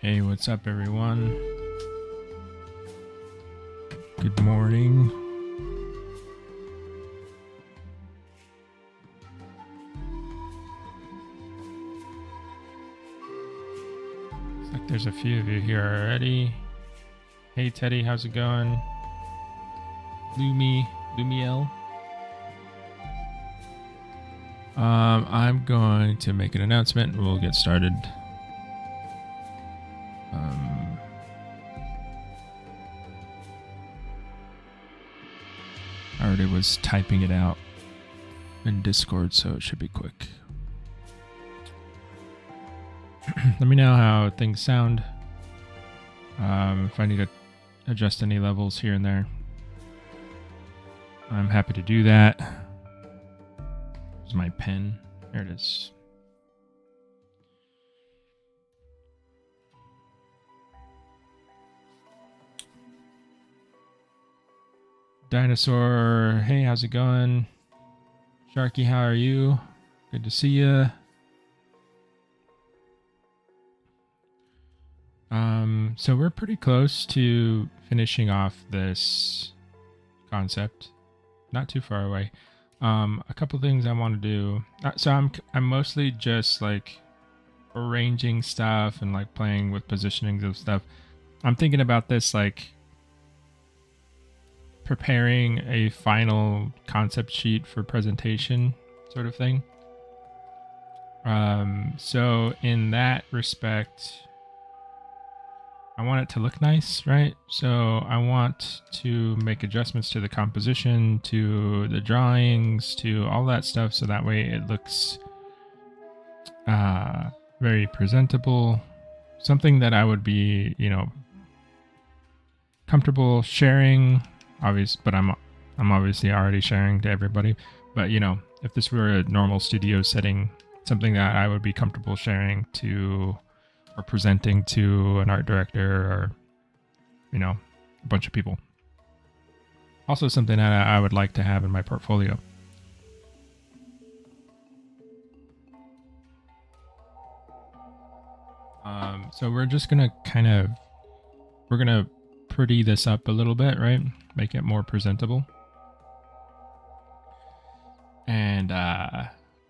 Hey, what's up, everyone? Good morning. Looks like there's a few of you here already. Hey, Teddy, how's it going? Lumiel. I'm going to make an announcement. We'll get started. I already was typing it out in Discord, so it should be quick. Let me know how things sound. If I need to adjust any levels here and there, I'm happy to do that. Here's my pen. There it is. Dinosaur, hey, how's it going? Sharky, how are you? Good to see you. So we're pretty close to finishing off this concept. Not too far away. A couple things I want to do. So I'm mostly just like arranging stuff and like playing with positionings of stuff. I'm thinking about this like preparing a final concept sheet for presentation sort of thing. So in that respect, I want it to look nice, right? So I want to make adjustments to the composition, to the drawings, to all that stuff, so that way it looks very presentable. Something that I would be, comfortable sharing. But I'm obviously already sharing to everybody. But if this were a normal studio setting, something that I would be comfortable sharing to or presenting to an art director or a bunch of people. Also something that I would like to have in my portfolio. So we're just gonna we're gonna pretty this up a little bit, right? Make it more presentable. And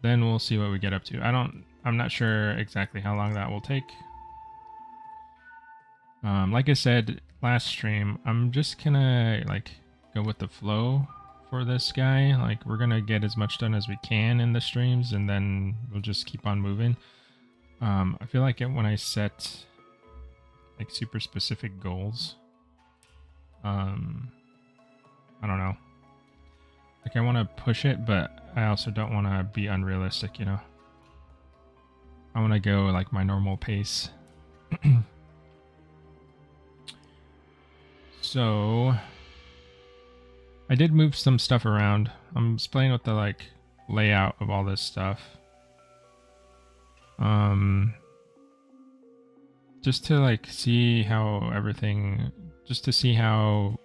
then we'll see what we get up to. I'm not sure exactly how long that will take. Like I said last stream, I'm just gonna like go with the flow for this guy. Like we're gonna get as much done as we can in the streams, and then we'll just keep on moving. I feel like when I set like super specific goals, I don't know. Like I want to push it, but I also don't want to be unrealistic, I want to go like my normal pace. So I did move some stuff around. I'm just playing with the like layout of all this stuff. Just to like see how everything, just to see how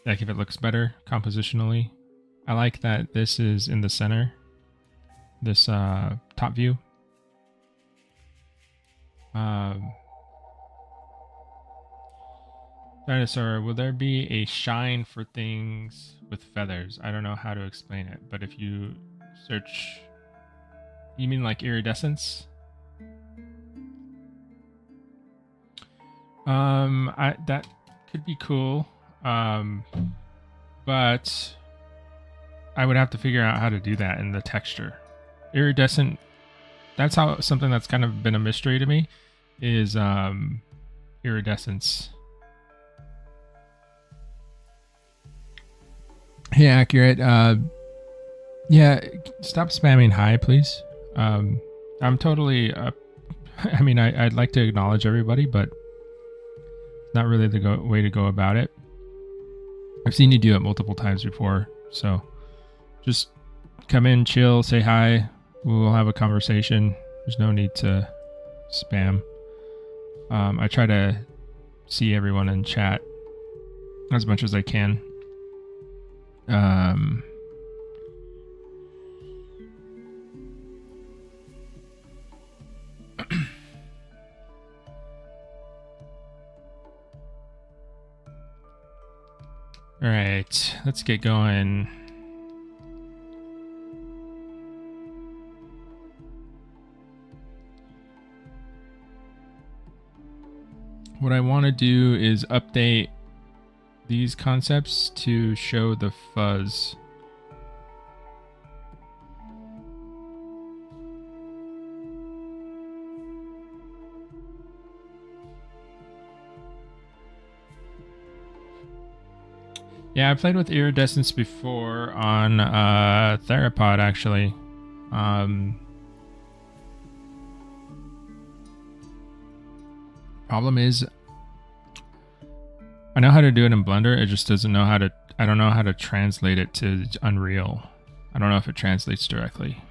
like if it looks better compositionally. I like that this is in the center, this top view. Dinosaur, will there be a shine for things with feathers? I don't know how to explain it, but if you search, you mean like iridescence? That could be cool. But I would have to figure out how to do that in the texture. Iridescent, that's how something that's kind of been a mystery to me is iridescence. Yeah, accurate. Yeah, stop spamming hi, please. I'm totally I mean, I'd like to acknowledge everybody, but not really the way to go about it. I've seen you do it multiple times before, so just come in, chill, say hi. We'll have a conversation. There's no need to spam. I try to see everyone in chat as much as I can. All right, let's get going. What I want to do is update these concepts to show the fuzz. Yeah, I played with iridescence before on Therapod, actually. Problem is, I know how to do it in Blender. It just doesn't know how to. I don't know how to translate it to Unreal. I don't know if it translates directly.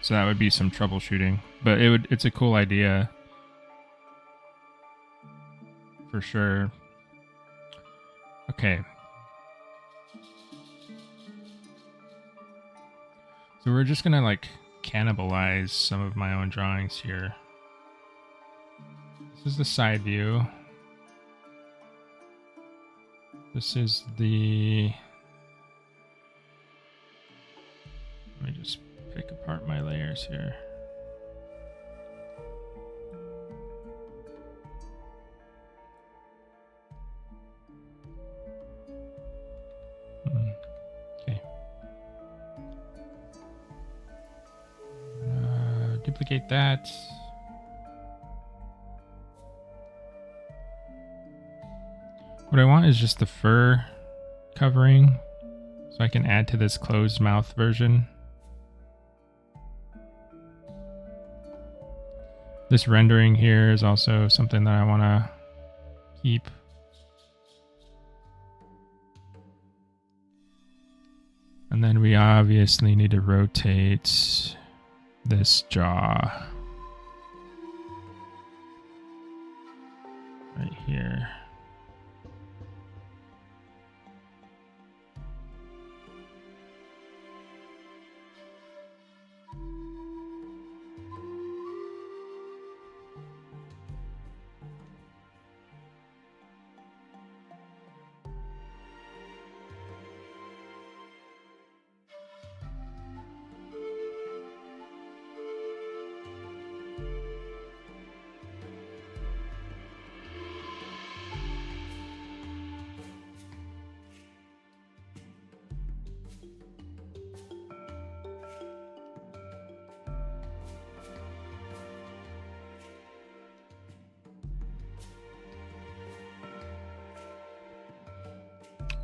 So that would be some troubleshooting. But it would. It's a cool idea, for sure. Okay. So we're just gonna like cannibalize some of my own drawings here. This is the side view. This is the... Let me just pick apart my layers here. Okay. Duplicate that. What I want is just the fur covering, so I can add to this closed mouth version. This rendering here is also something that I want to keep. And then we obviously need to rotate this jaw right here.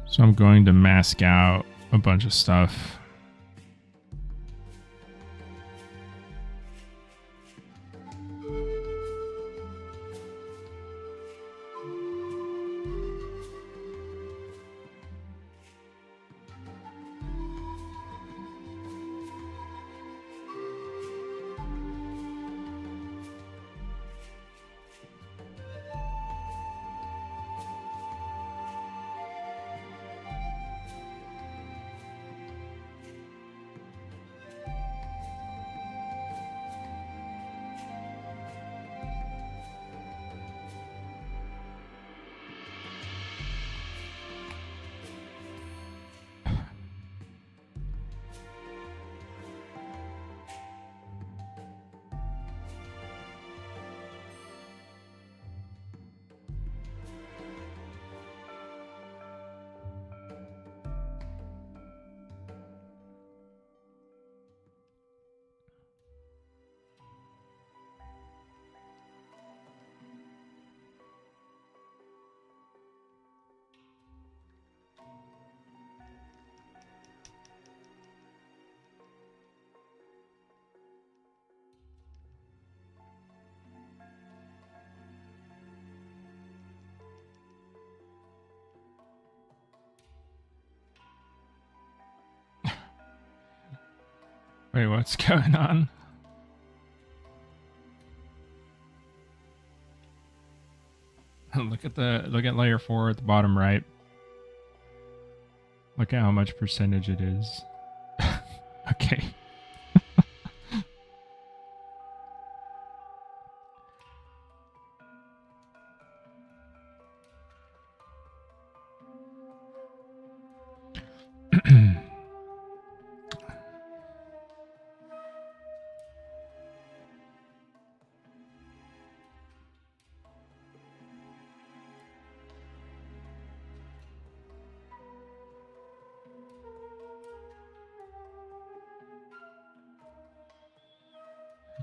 So I'm going to mask out a bunch of stuff. Wait, what's going on? Look at layer 4 at the bottom right. Look at how much percentage it is. Okay.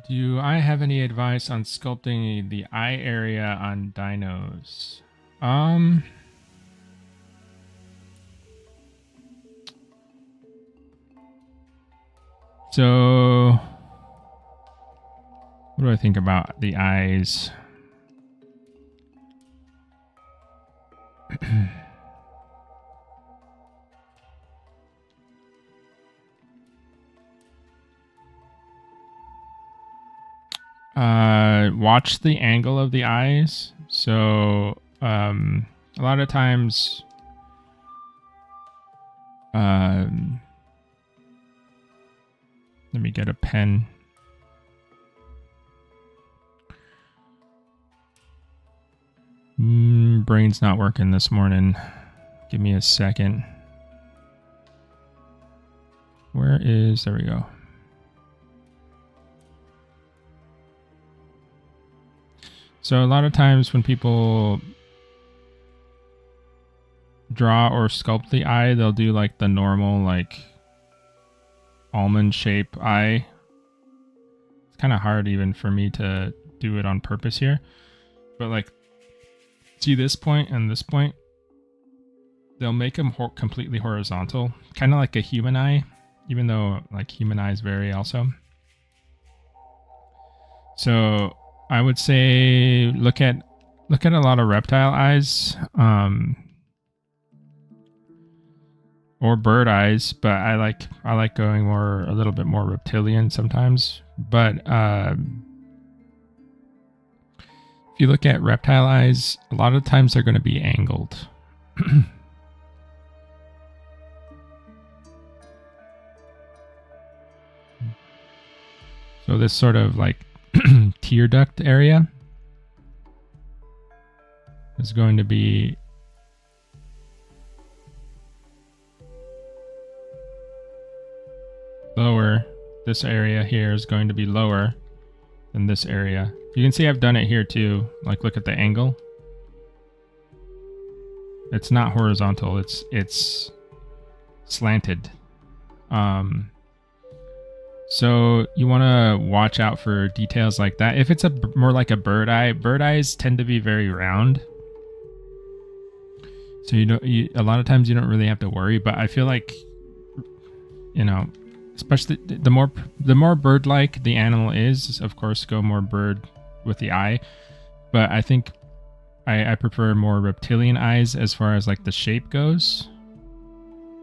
Do I have any advice on sculpting the eye area on dinos? So what do I think about the eyes? Watch the angle of the eyes. So a lot of times let me get a pen. Brain's not working this morning. Give me a second. There we go. So a lot of times when people draw or sculpt the eye, they'll do like the normal like almond shape eye. It's kind of hard even for me to do it on purpose here. But like, see this point and this point? They'll make them completely horizontal. Kind of like a human eye, even though like human eyes vary also. So I would say look at a lot of reptile eyes, or bird eyes, but I like going a little bit more reptilian sometimes. But if you look at reptile eyes, a lot of times they're going to be angled. So this sort of like tear duct area is going to be lower. This area here is going to be lower than this area. You can see I've done it here too. Like, look at the angle. It's not horizontal. It's slanted. So you want to watch out for details like that. If it's more like a bird eyes tend to be very round. So a lot of times you don't really have to worry, but I feel like, especially the more bird-like the animal is, of course, go more bird with the eye. But I think I prefer more reptilian eyes as far as like the shape goes.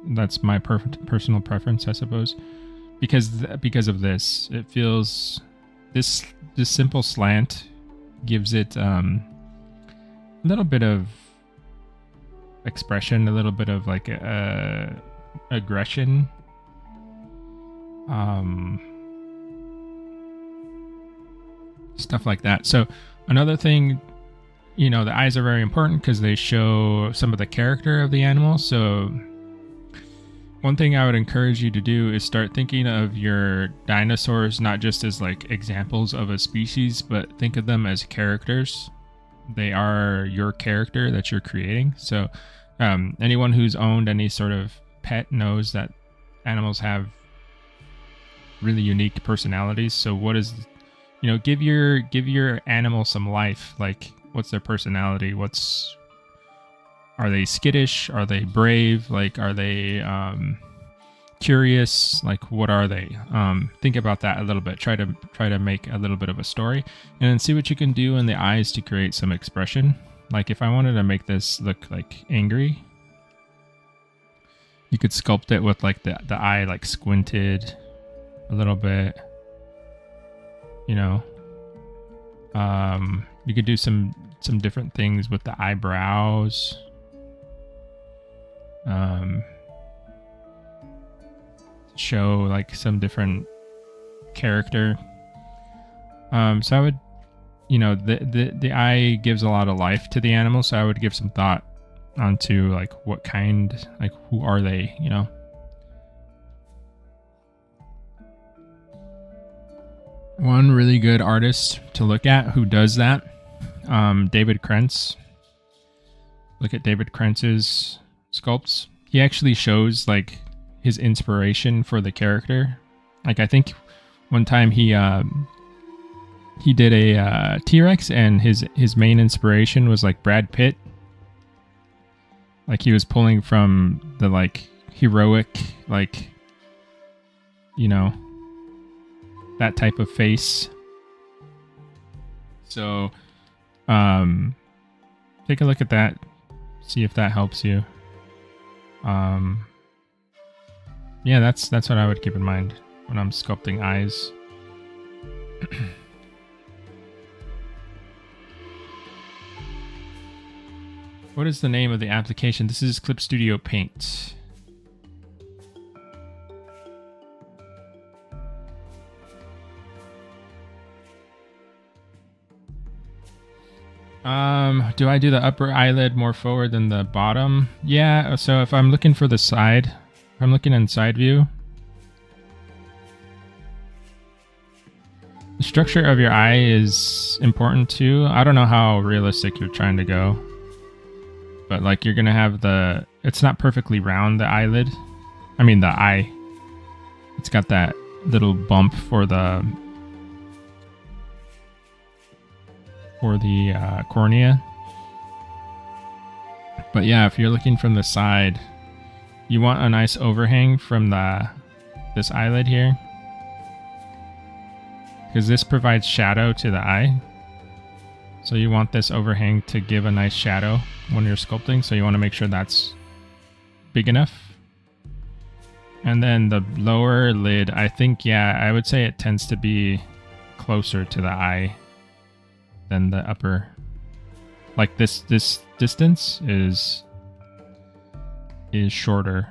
That's my personal preference, I suppose. Because of this, it feels this simple slant gives it a little bit of expression, a little bit of like aggression, stuff like that. So another thing, the eyes are very important because they show some of the character of the animal. So one thing I would encourage you to do is start thinking of your dinosaurs not just as like examples of a species, but think of them as characters. They are your character that you're creating. So anyone who's owned any sort of pet knows that animals have really unique personalities. So what is, give your animal some life. Like, what's their personality? Are they skittish? Are they brave? Like, are they curious? Like, what are they? Think about that a little bit. Try to make a little bit of a story, and then see what you can do in the eyes to create some expression. Like, if I wanted to make this look like angry, you could sculpt it with like the eye like squinted a little bit. You could do some different things with the eyebrows. Show like some different character. So I would, the eye gives a lot of life to the animal, so I would give some thought onto like what kind, like who are they, One really good artist to look at who does that, David Krentz. Look at David Krentz's sculpts. He actually shows like his inspiration for the character. Like, I think one time he he did a T-Rex, and his main inspiration was like Brad Pitt. Like he was pulling from the like heroic, like, you know, that type of face. So take a look at that, see if that helps you. Yeah, that's what I would keep in mind when I'm sculpting eyes. What is the name of the application? This is Clip Studio Paint. Do I do the upper eyelid more forward than the bottom? Yeah, so if I'm looking for the side, if I'm looking in side view, the structure of your eye is important too. I don't know how realistic you're trying to go, but like you're gonna have it's not perfectly round, the eyelid. I mean the eye. It's got that little bump for the cornea. But yeah, if you're looking from the side, you want a nice overhang from this eyelid here, because this provides shadow to the eye. So you want this overhang to give a nice shadow when you're sculpting. So you want to make sure that's big enough. And then the lower lid, I think, yeah, I would say it tends to be closer to the eye than the upper. Like this distance is shorter.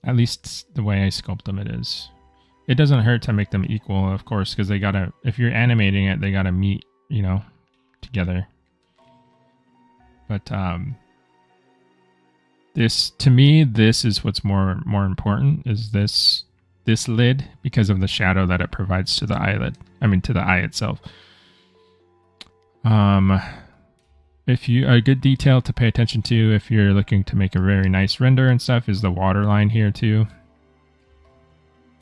At least the way I sculpt them, it is. It doesn't hurt to make them equal, of course, because they gotta, if you're animating it, they gotta meet, you know, together. But this, to me, this is what's more important, is this lid, because of the shadow that it provides to the eyelid. I mean, to the eye itself. A good detail to pay attention to if you're looking to make a very nice render and stuff is the water line here too.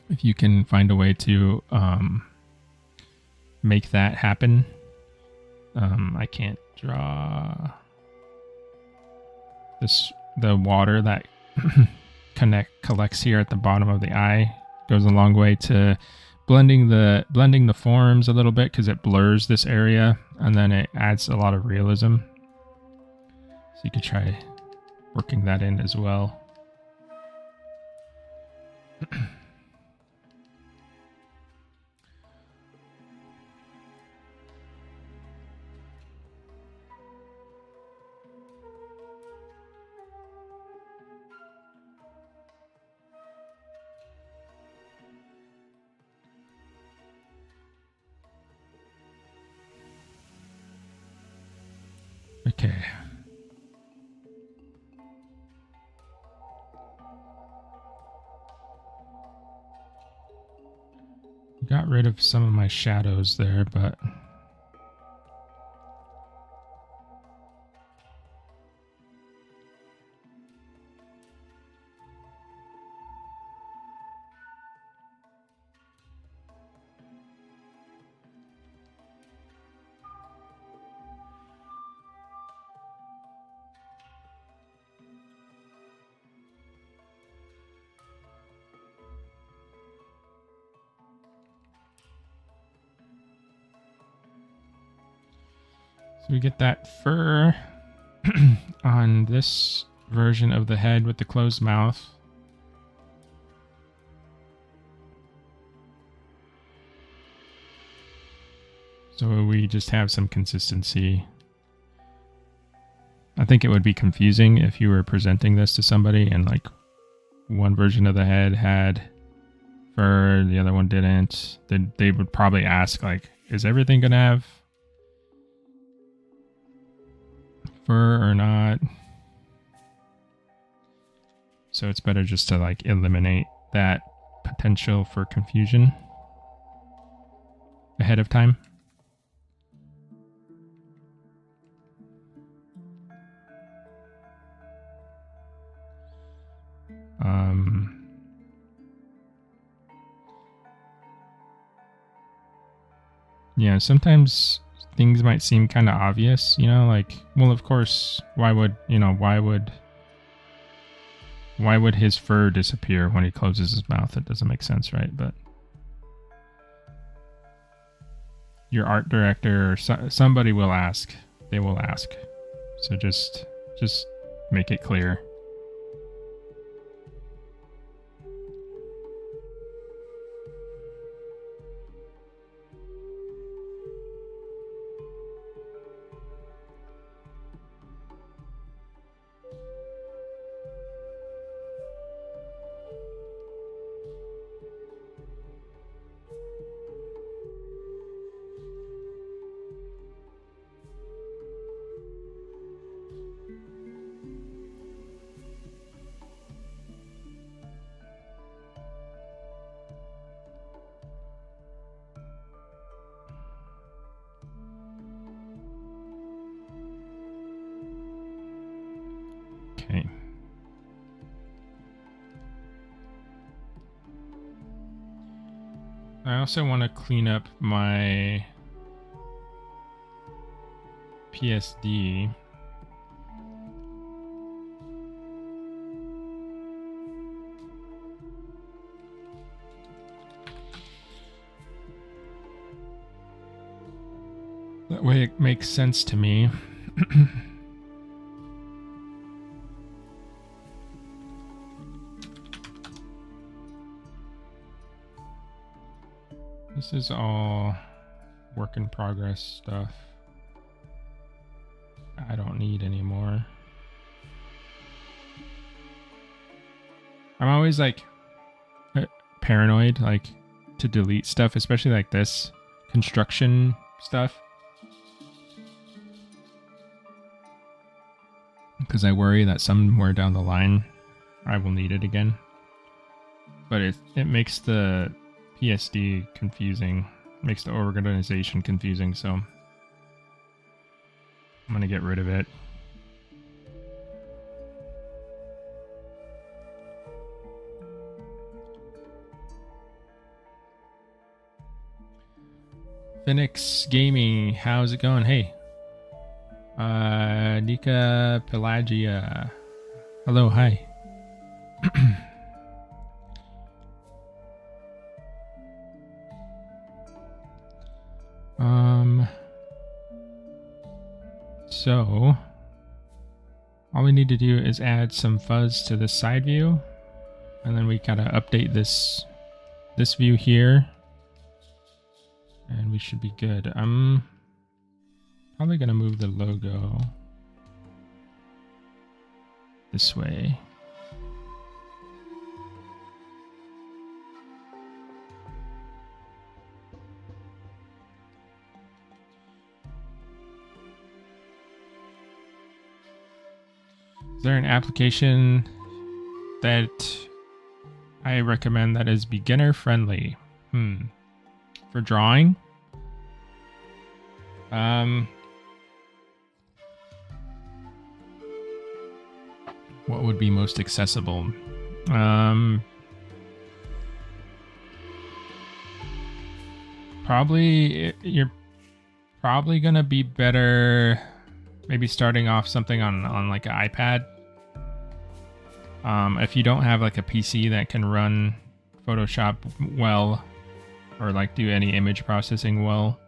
If you can find a way to make that happen. I can't draw the water that collects here at the bottom of the eye. Goes a long way to blending the forms a little bit, because it blurs this area and then it adds a lot of realism. So you could try working that in as well. Okay. Got rid of some of my shadows there, but so we get that fur on this version of the head with the closed mouth. So we just have some consistency. I think it would be confusing if you were presenting this to somebody and like one version of the head had fur, the other one didn't. Then they would probably ask like, is everything gonna have fur or not? So it's better just to like eliminate that potential for confusion ahead of time. Yeah, sometimes things might seem kind of obvious, you know, like, well, of course, why would his fur disappear when he closes his mouth? It doesn't make sense, right? But your art director or somebody will ask. They will ask. So just make it clear. Okay. I also want to clean up my PSD. That way it makes sense to me. This is all work in progress stuff. I don't need anymore. I'm always like paranoid, like to delete stuff, especially like this construction stuff. Because I worry that somewhere down the line I will need it again. But it makes the PSD confusing, makes the organization confusing, so I'm gonna get rid of it. Phoenix Gaming, how's it going? Hey. Nika Pelagia. Hello, hi. So all we need to do is add some fuzz to this side view, and then we gotta update this view here, and we should be good. I'm probably gonna move the logo this way. Is there an application that I recommend that is beginner friendly? For drawing? What would be most accessible? You're probably gonna be better maybe starting off something on like an iPad. If you don't have like a PC that can run Photoshop well, or like do any image processing well,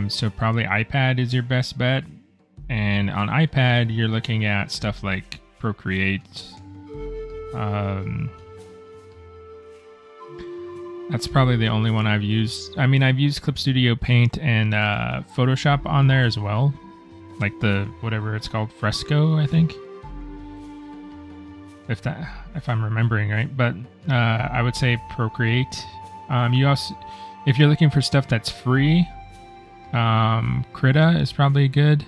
so probably iPad is your best bet. And on iPad, you're looking at stuff like Procreate. That's probably the only one I've used. I mean, I've used Clip Studio Paint and Photoshop on there as well. Like the, whatever it's called, Fresco, I think. If I'm remembering right. But I would say Procreate. You also, if you're looking for stuff that's free, Krita is probably good.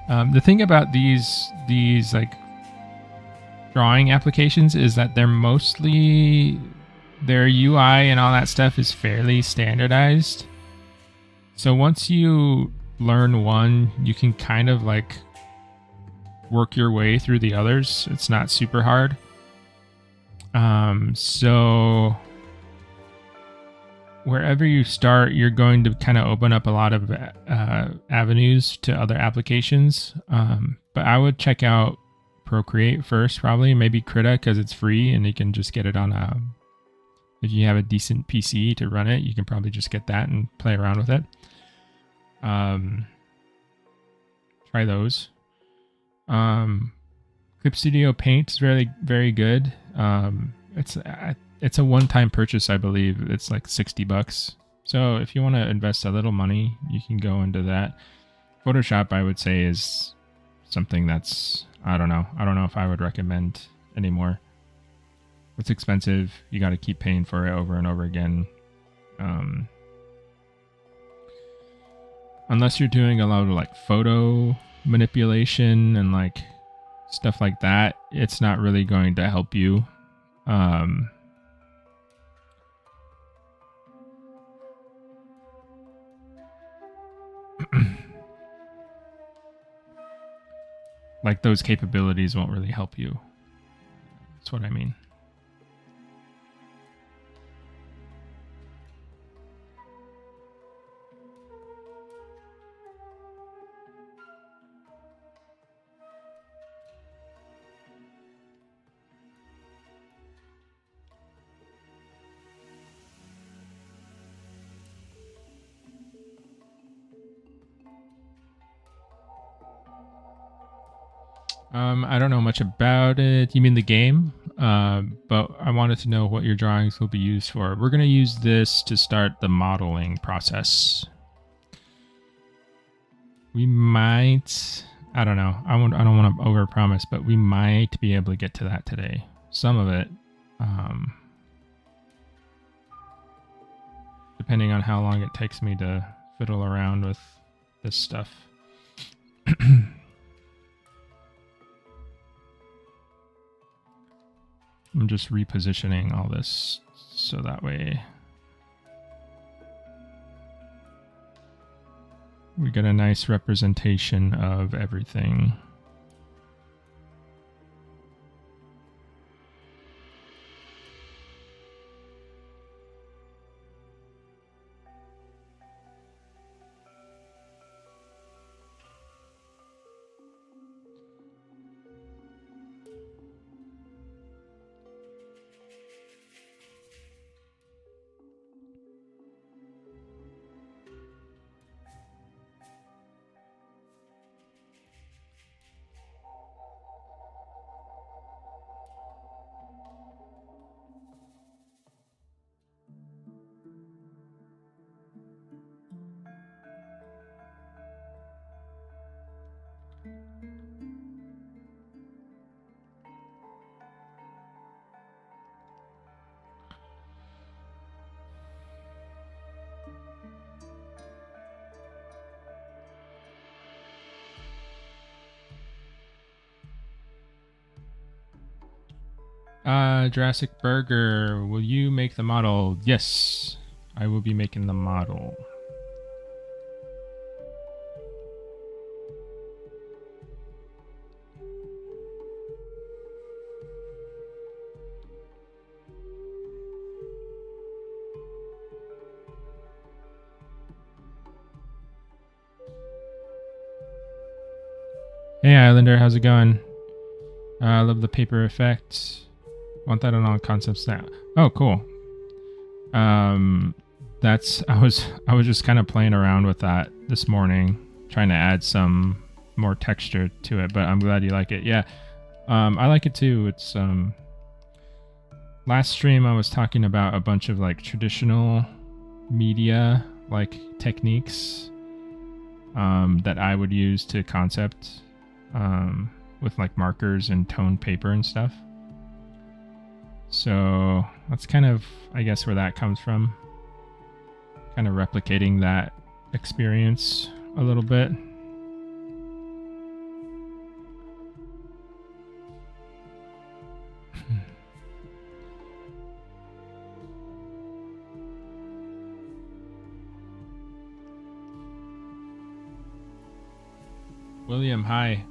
The thing about these like drawing applications is that they're mostly, their UI and all that stuff is fairly standardized. So once you learn one, you can kind of like work your way through the others. It's not super hard. So wherever you start, you're going to kind of open up a lot of avenues to other applications. But I would check out Procreate first, probably, maybe Krita, because it's free and you can just get it on if you have a decent PC to run it, you can probably just get that and play around with it. Try those. Clip Studio Paint is very, very good. It's a one-time purchase, I believe. It's like $60. So if you want to invest a little money, you can go into that. Photoshop, I would say, is something that's, I don't know if I would recommend anymore. It's expensive. You got to keep paying for it over and over again. Unless you're doing a lot of like photo manipulation and like stuff like that, it's not really going to help you. Like those capabilities won't really help you. That's what I mean. I don't know much about it. You mean the game? But I wanted to know what your drawings will be used for. We're going to use this to start the modeling process. We might, I don't know. I don't want to overpromise, but we might be able to get to that today. Some of it, depending on how long it takes me to fiddle around with this stuff. I'm just repositioning all this so that way we get a nice representation of everything. Jurassic Burger, will you make the model? Yes, I will be making the model. Hey Islander, how's it going? I love the paper effect. Want that on all concepts now. Oh, cool. That's I was just kind of playing around with that this morning, trying to add some more texture to it, but I'm glad you like it. Yeah. I like it too. It's last stream I was talking about a bunch of like traditional media like techniques that I would use to concept with like markers and toned paper and stuff. So that's kind of, I guess, where that comes from. Kind of replicating that experience a little bit. William, hi.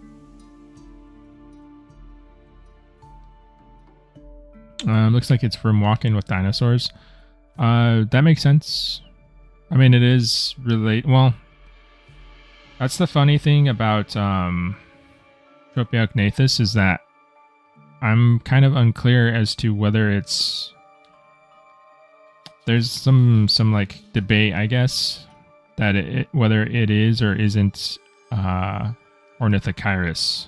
Looks like it's from Walking with Dinosaurs. That makes sense. I mean, it is well, that's the funny thing about Tropeognathus is that I'm kind of unclear as to whether there's some like debate, I guess, that whether it is or isn't Ornithochirus.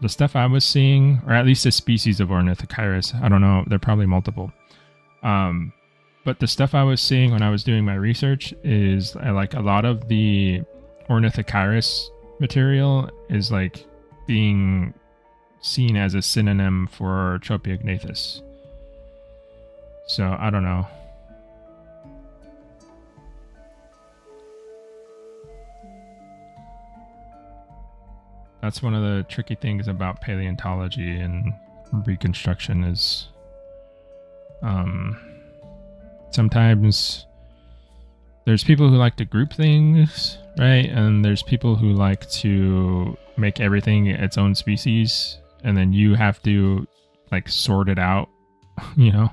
The stuff I was seeing, or at least a species of Ornithochirus, I don't know, they're probably multiple. But the stuff I was seeing when I was doing my research is like a lot of the Ornithochirus material is like being seen as a synonym for Tropeognathus. So I don't know. That's one of the tricky things about paleontology and reconstruction is sometimes there's people who like to group things, right? And there's people who like to make everything its own species, and then you have to like sort it out, you know,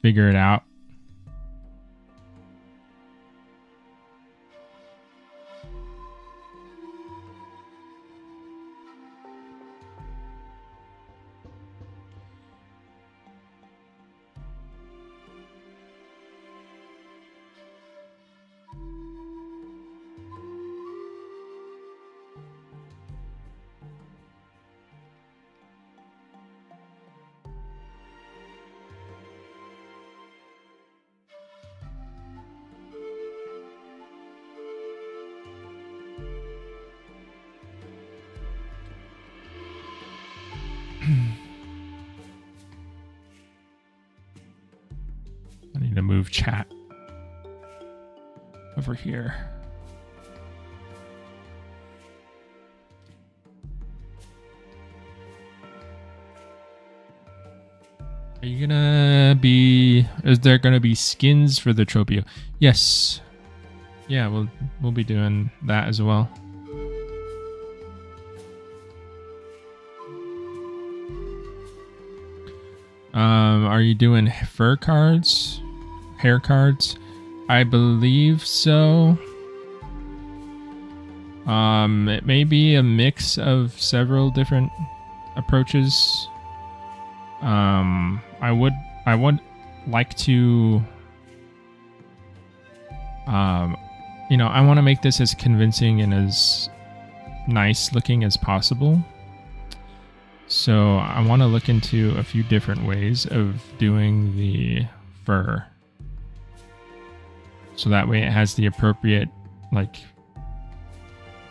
figure it out. I need to move chat over here. Are you gonna be? Is there gonna be skins for the Tropeo? Yes. Yeah, we'll be doing that as well. Are you doing fur cards? Hair cards? I believe so. It may be a mix of several different approaches. I would like to, you know, I want to make this as convincing and as nice looking as possible. So I want to look into a few different ways of doing the fur. So that way it has the appropriate, like,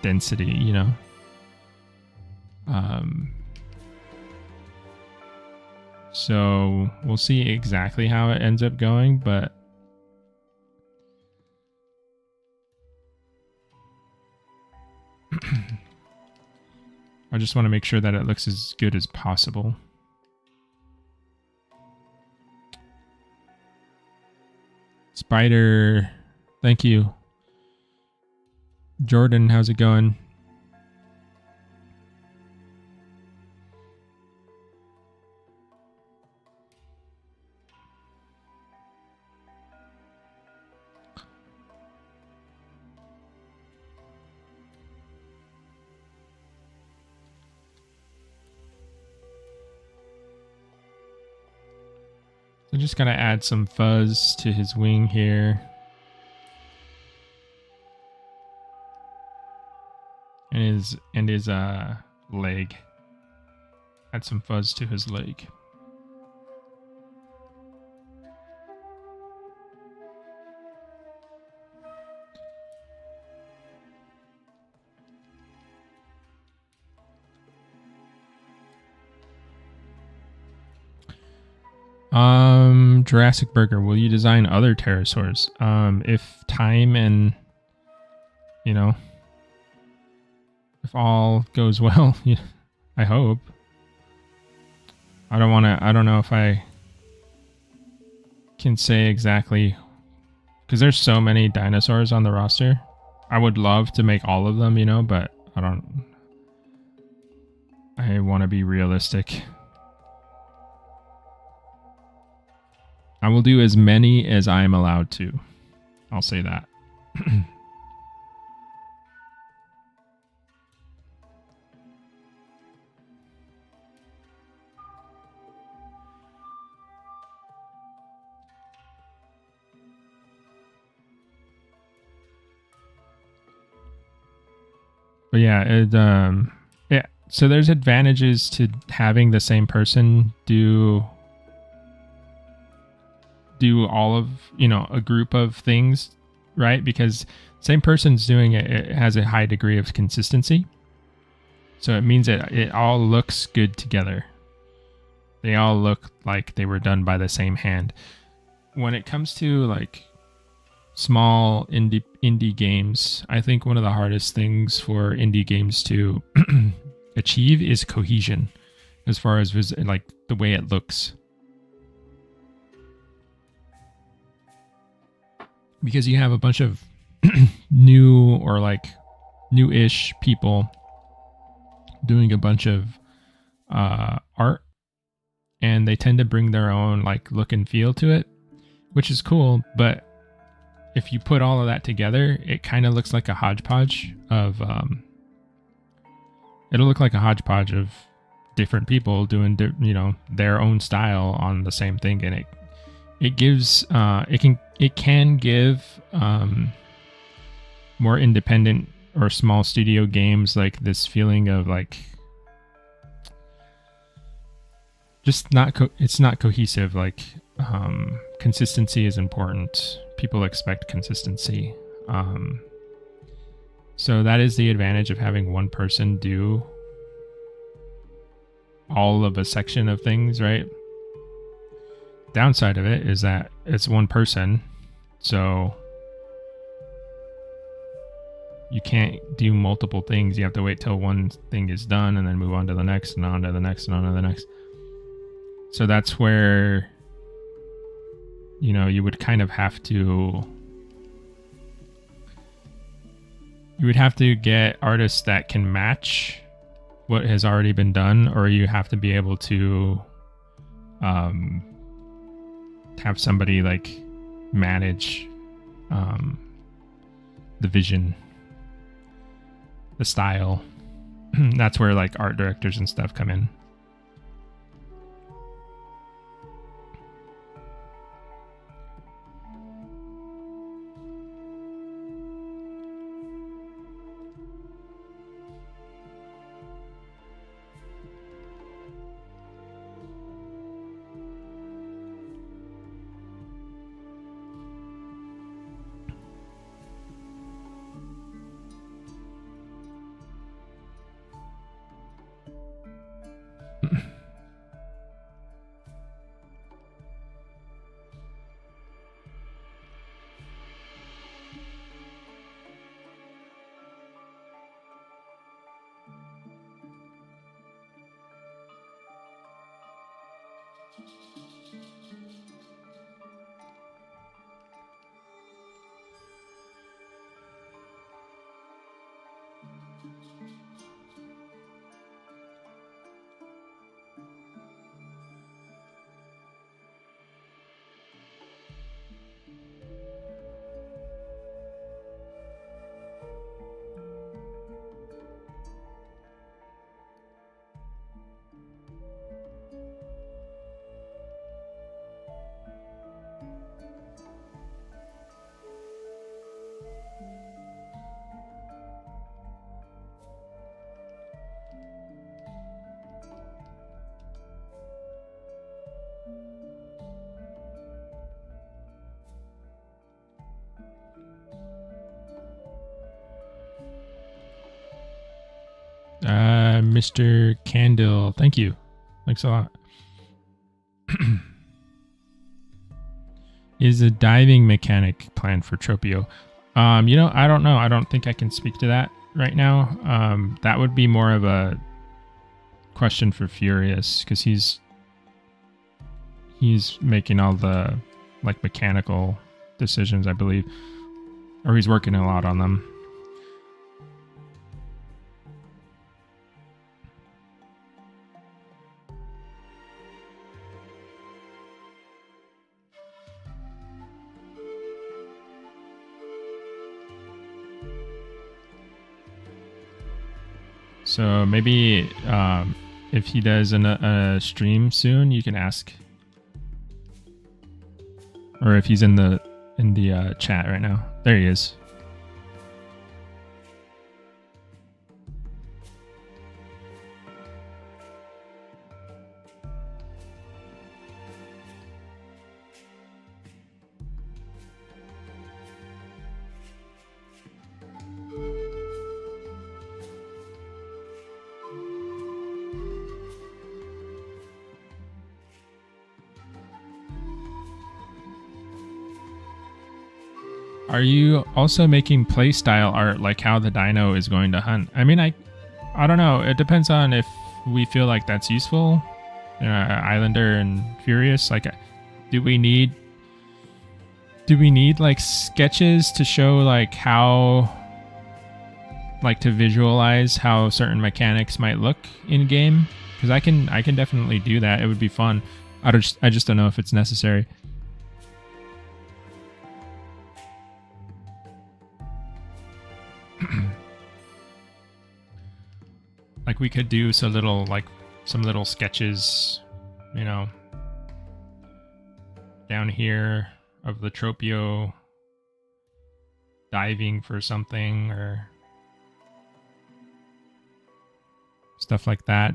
density, you know? So we'll see exactly how it ends up going, but I just want to make sure that it looks as good as possible. Spider, thank you. Jordan, how's it going? I'm just gonna add some fuzz to his wing here. And his leg. Add some fuzz to his leg. Jurassic Burger, will you design other pterosaurs? If time and, you know, if all goes well, I hope. I don't know if I can say exactly, because there's so many dinosaurs on the roster. I would love to make all of them, you know, but I want to be realistic. I will do as many as I am allowed to. I'll say that. But yeah, yeah. So there's advantages to having the same person do all of, a group of things, right? Because same person's doing it, it has a high degree of consistency. So it means that it all looks good together. They all look like they were done by the same hand. When it comes to like small indie games, I think one of the hardest things for indie games to achieve is cohesion, as far as like the way it looks. Because you have a bunch of new or like new-ish people doing a bunch of art, and they tend to bring their own like look and feel to it, which is cool. But if you put all of that together, it kind of looks like a hodgepodge of it'll look like a hodgepodge of different people doing their own style on the same thing, and it gives it can give more independent or small studio games like this feeling of like just it's not cohesive. Like consistency is important. People expect consistency. So that is the advantage of having one person do all of a section of things, right? Downside of it is that it's one person, so you can't do multiple things. You have to wait till one thing is done and then move on to the next and on to the next and on to the next. So that's where you would kind of have to get artists that can match what has already been done, or you have to be able to have somebody like manage the vision, the style. That's where like art directors and stuff come in. Mr. Candle, thank you. Thanks a lot. Is a diving mechanic planned for Tropeo? I don't know. I don't think I can speak to that right now. That would be more of a question for Furious, because he's making all the like mechanical decisions, I believe, or he's working a lot on them. So maybe if he does a stream soon, you can ask, or if he's in the chat right now. There he is. Are you also making playstyle art, like how the dino is going to hunt? I mean, I don't know. It depends on if we feel like that's useful. Islander and Furious. Like, do we need like sketches to show like how, like, to visualize how certain mechanics might look in game? Because I can definitely do that. It would be fun. I just don't know if it's necessary. Like, we could do some little sketches, you know, down here of the Tropeo diving for something or stuff like that.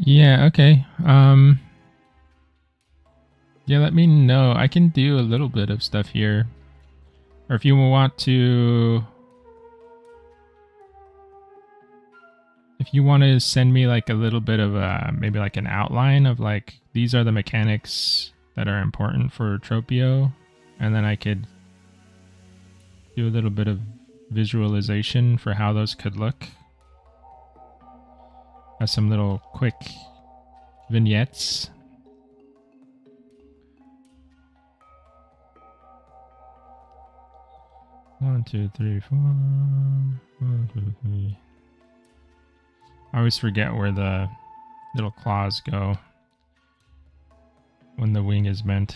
Yeah, okay. Yeah, let me know. I can do a little bit of stuff here. Or if you want to send me like a little bit of maybe like an outline of like, these are the mechanics that are important for Tropeo, and then I could do a little bit of visualization for how those could look. As some little quick vignettes. One, two, three, four. 1, 2, 3. I always forget where the little claws go when the wing is bent.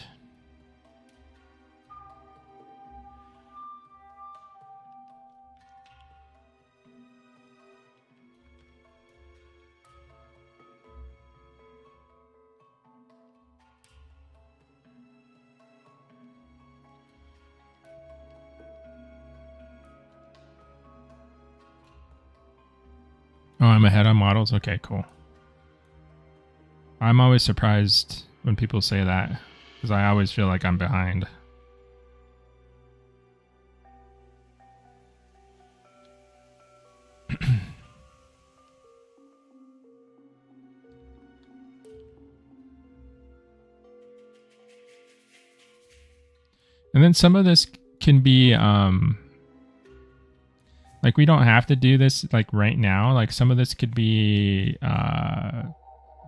Oh, I'm ahead on models? Okay, cool. I'm always surprised when people say that, because I always feel like I'm behind. And then some of this can be like, we don't have to do this like right now. Like, some of this could be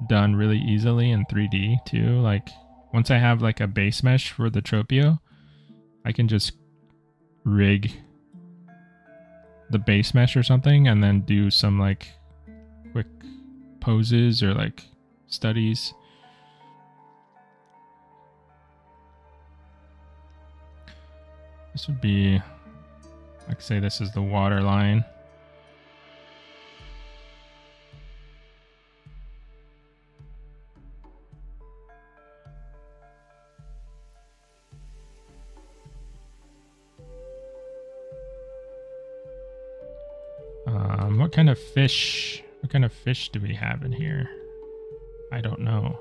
done really easily in 3D too. Like, once I have like a base mesh for the Tropeo, I can just rig the base mesh or something and then do some like quick poses or like studies. This would be, like, say this is the water line. What kind of fish do we have in here? I don't know.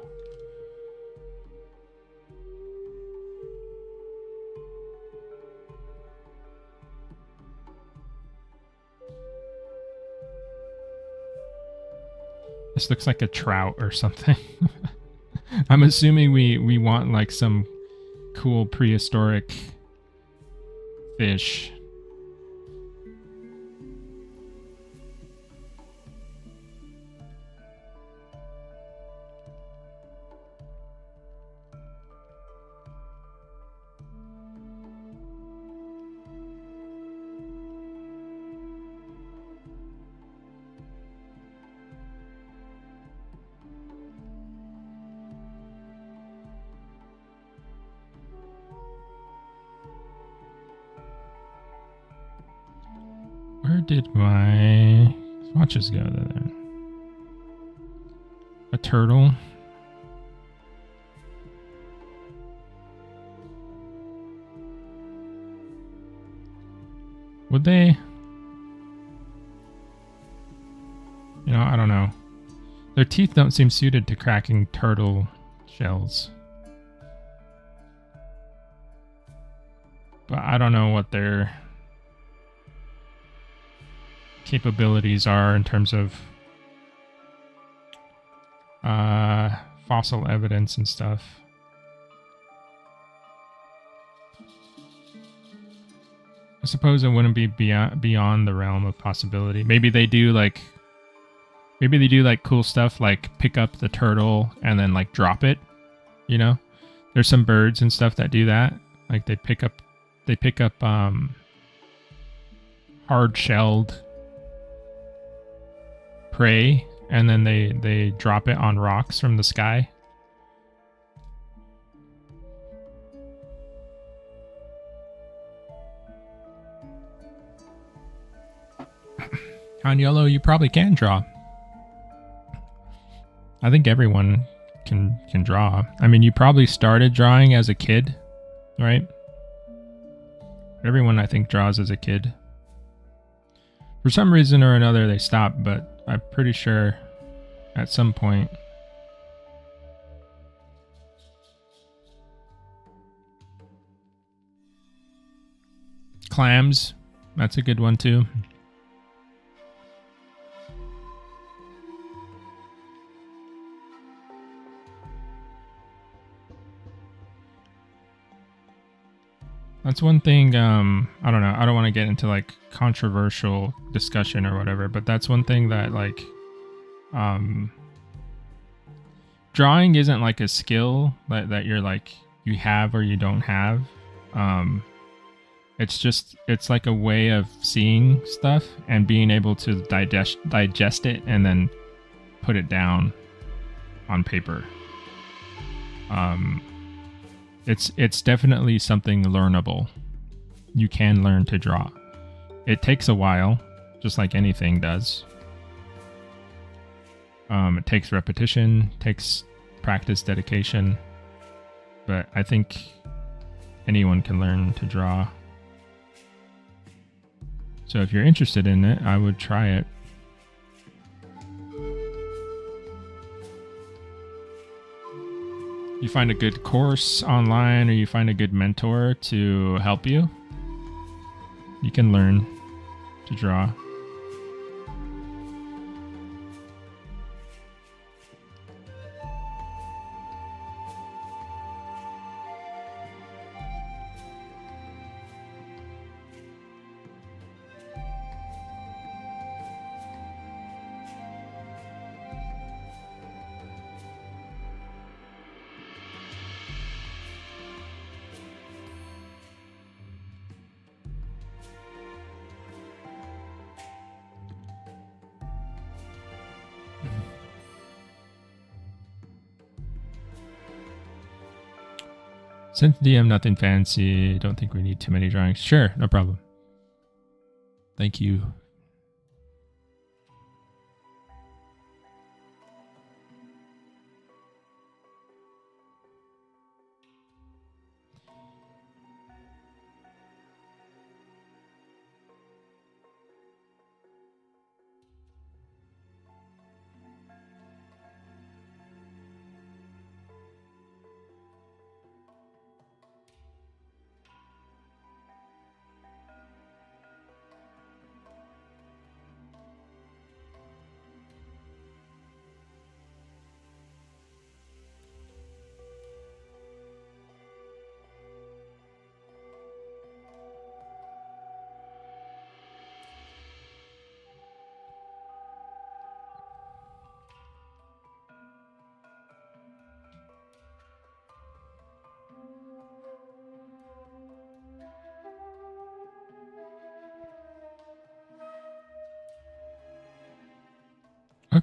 This looks like a trout or something. I'm assuming we want like some cool prehistoric fish. Where did my swatches go there? A turtle. Would they? You know, I don't know. Their teeth don't seem suited to cracking turtle shells. But I don't know what their capabilities are in terms of fossil evidence and stuff. I suppose it wouldn't be beyond the realm of possibility. Maybe they do like cool stuff like pick up the turtle and then like drop it, you know? There's some birds and stuff that do that. Like they pick up hard-shelled prey and then they drop it on rocks from the sky. On YOLO, you probably can draw. I think everyone can draw. I mean, you probably started drawing as a kid, right? Everyone, I think, draws as a kid. For some reason or another, they stopped, but I'm pretty sure at some point. Clams, that's a good one too. That's one thing, I don't know, I don't want to get into like controversial discussion or whatever, but that's one thing that like, drawing isn't like a skill that you're like, you have or you don't have. It's like a way of seeing stuff and being able to digest it and then put it down on paper. It's definitely something learnable. You can learn to draw. It takes a while, just like anything does. It takes repetition, takes practice, dedication, but I think anyone can learn to draw. So if you're interested in it, I would try it. You find a good course online or you find a good mentor to help you, you can learn to draw. Since DM, nothing fancy. Don't think we need too many drawings. Sure, no problem. Thank you.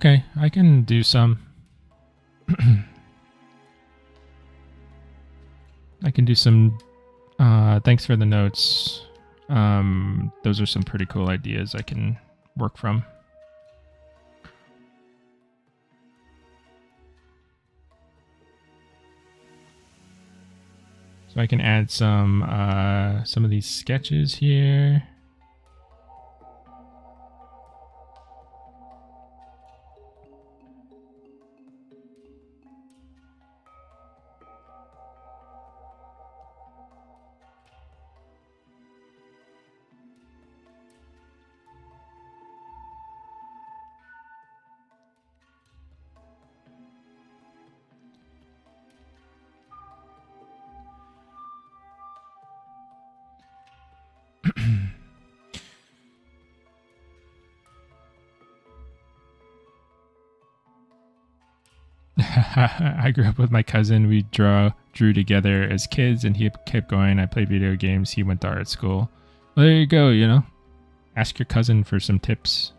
Okay, I can do some. I can do some. Thanks for the notes. Those are some pretty cool ideas I can work from. So I can add some of these sketches here. I grew up with my cousin. We drew together as kids, and he kept going. I played video games. He went to art school. Well, there you go, you know. Ask your cousin for some tips.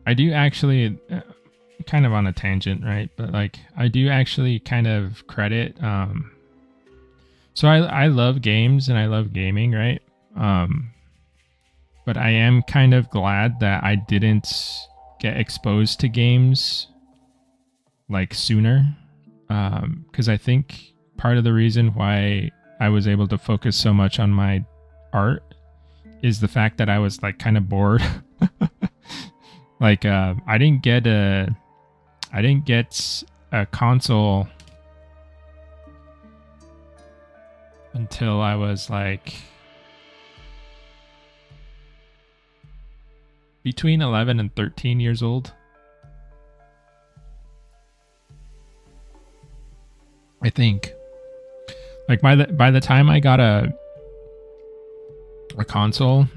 I do actually, kind of on a tangent, right? But like, I do actually kind of credit. So I love games and I love gaming, right? But I am kind of glad that I didn't get exposed to games like sooner, because I think part of the reason why I was able to focus so much on my art is the fact that I was like kind of bored. Like I didn't get a console until I was like between 11 and 13 years old. I think. Like by the time I got a console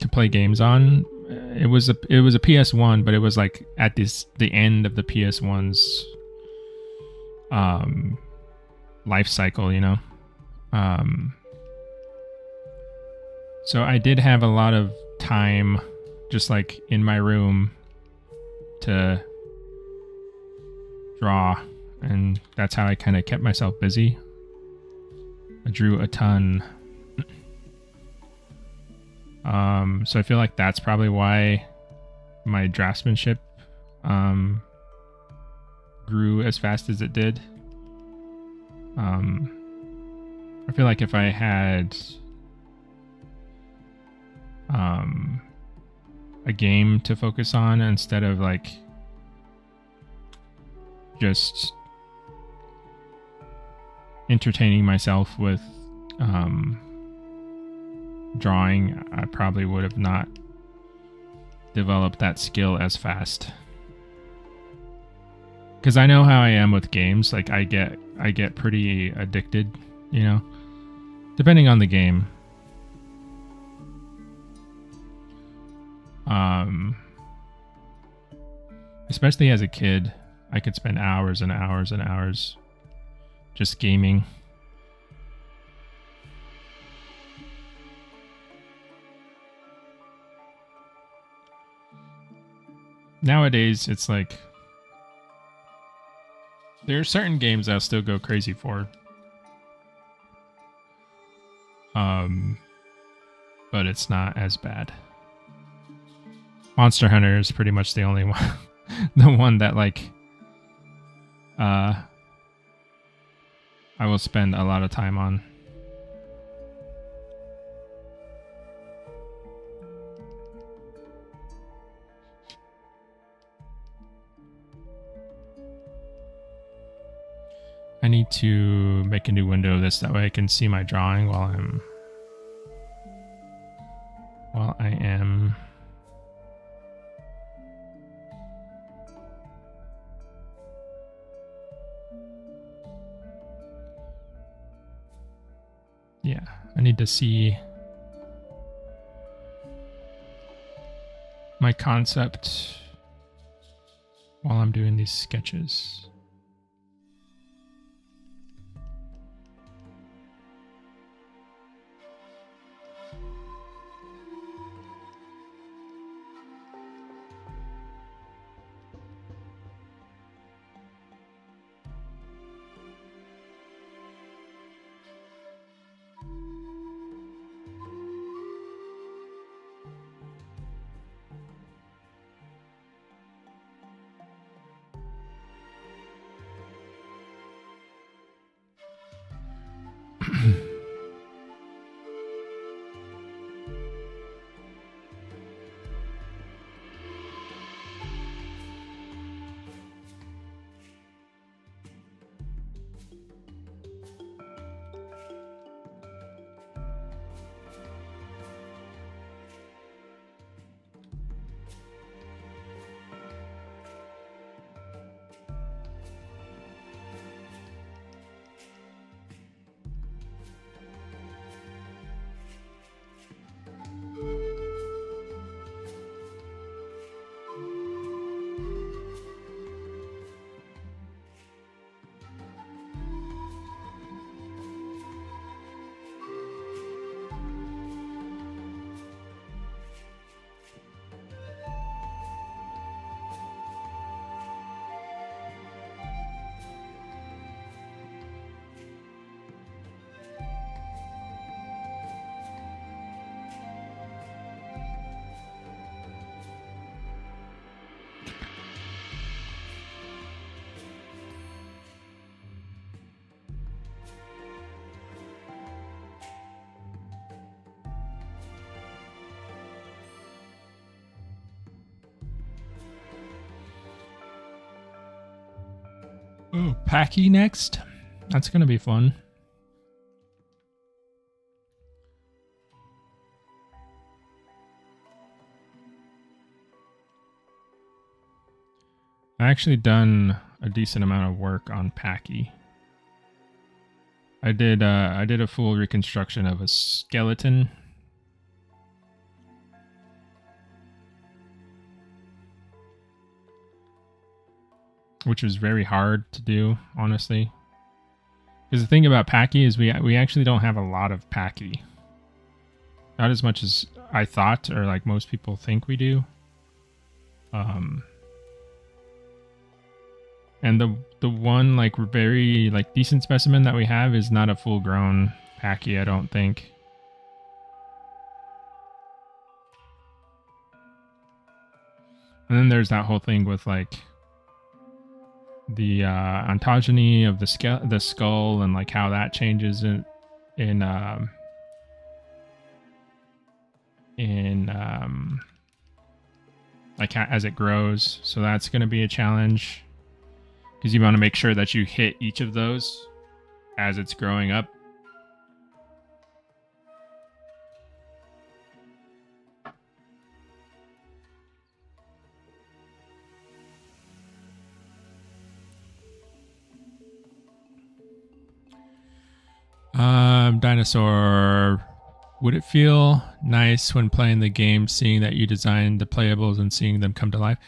to play games on, it was a PS1, but it was like at the end of the PS1's life cycle, you know. So I did have a lot of time just like in my room to draw, and that's how I kind of kept myself busy. I drew a ton. So I feel like that's probably why my draftsmanship grew as fast as it did. I feel like if I had a game to focus on instead of like just entertaining myself with drawing, I probably would have not developed that skill as fast. Because I know how I am with games. Like I get pretty addicted, you know, depending on the game. Especially as a kid, I could spend hours and hours and hours just gaming. Nowadays, it's like there are certain games I'll still go crazy for. But it's not as bad. Monster Hunter is pretty much the only one, the one that like I will spend a lot of time on. I need to make a new window of this, that way I can see my drawing while I am I need to see my concept while I'm doing these sketches. Oh, Packy next. That's gonna be fun. I actually done a decent amount of work on Packy. I did a full reconstruction of a skeleton. Which was very hard to do, honestly. Because the thing about Packy is we actually don't have a lot of Packy. Not as much as I thought, or like most people think we do. And the one like very like decent specimen that we have is not a full grown Packy, I don't think. And then there's that whole thing with like the ontogeny of the skull and like how that changes in like as it grows. So that's going to be a challenge because you want to make sure that you hit each of those as it's growing up. Dinosaur, would it feel nice when playing the game, seeing that you designed the playables and seeing them come to life?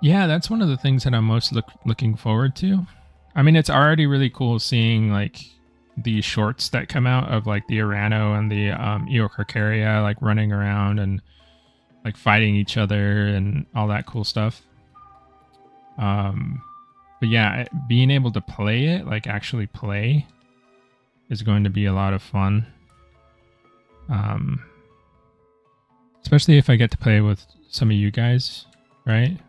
Yeah, that's one of the things that I'm most looking forward to. I mean, it's already really cool seeing like the shorts that come out of like the Urano and the Eocarcharia like running around and like fighting each other and all that cool stuff. But yeah, being able to play it, like actually play, is going to be a lot of fun. Especially if I get to play with some of you guys, right?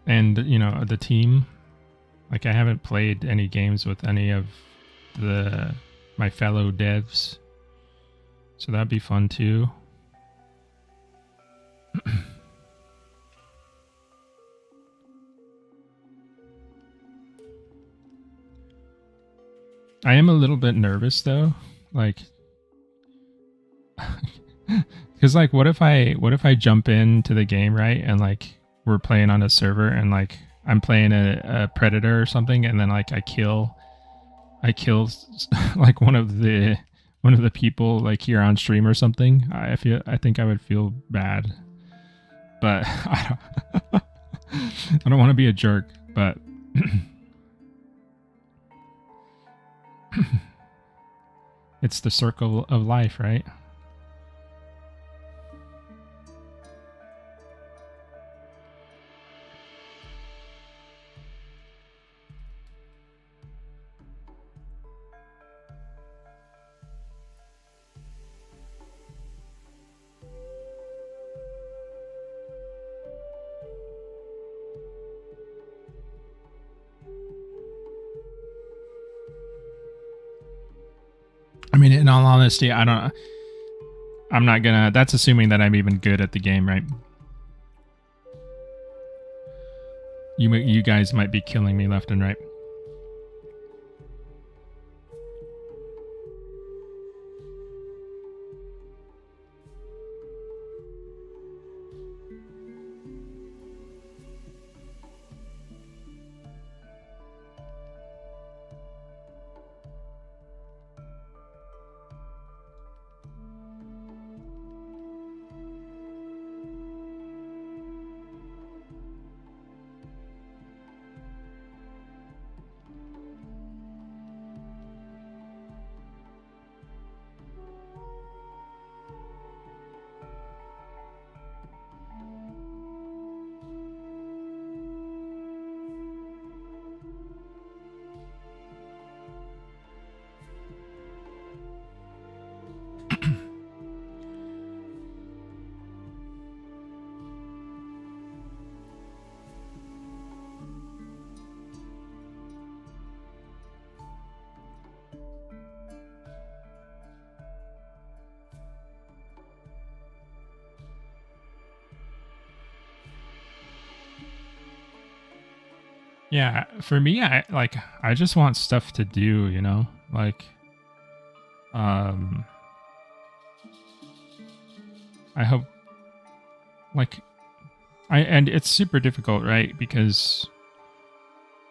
And, you know, the team. Like, I haven't played any games with any of my fellow devs. So that'd be fun too. I am a little bit nervous though, like, because like, what if I jump into the game, right, and like we're playing on a server and like I'm playing a predator or something, and then like I kill I kill like one of the people like here on stream or something, I think I would feel bad. But I don't want to be a jerk, but it's the circle of life, right? I mean, in all honesty, I'm not gonna, that's assuming that I'm even good at the game, right? You guys might be killing me left and right. Yeah, for me, I just want stuff to do, you know? Like I hope like and it's super difficult, right? Because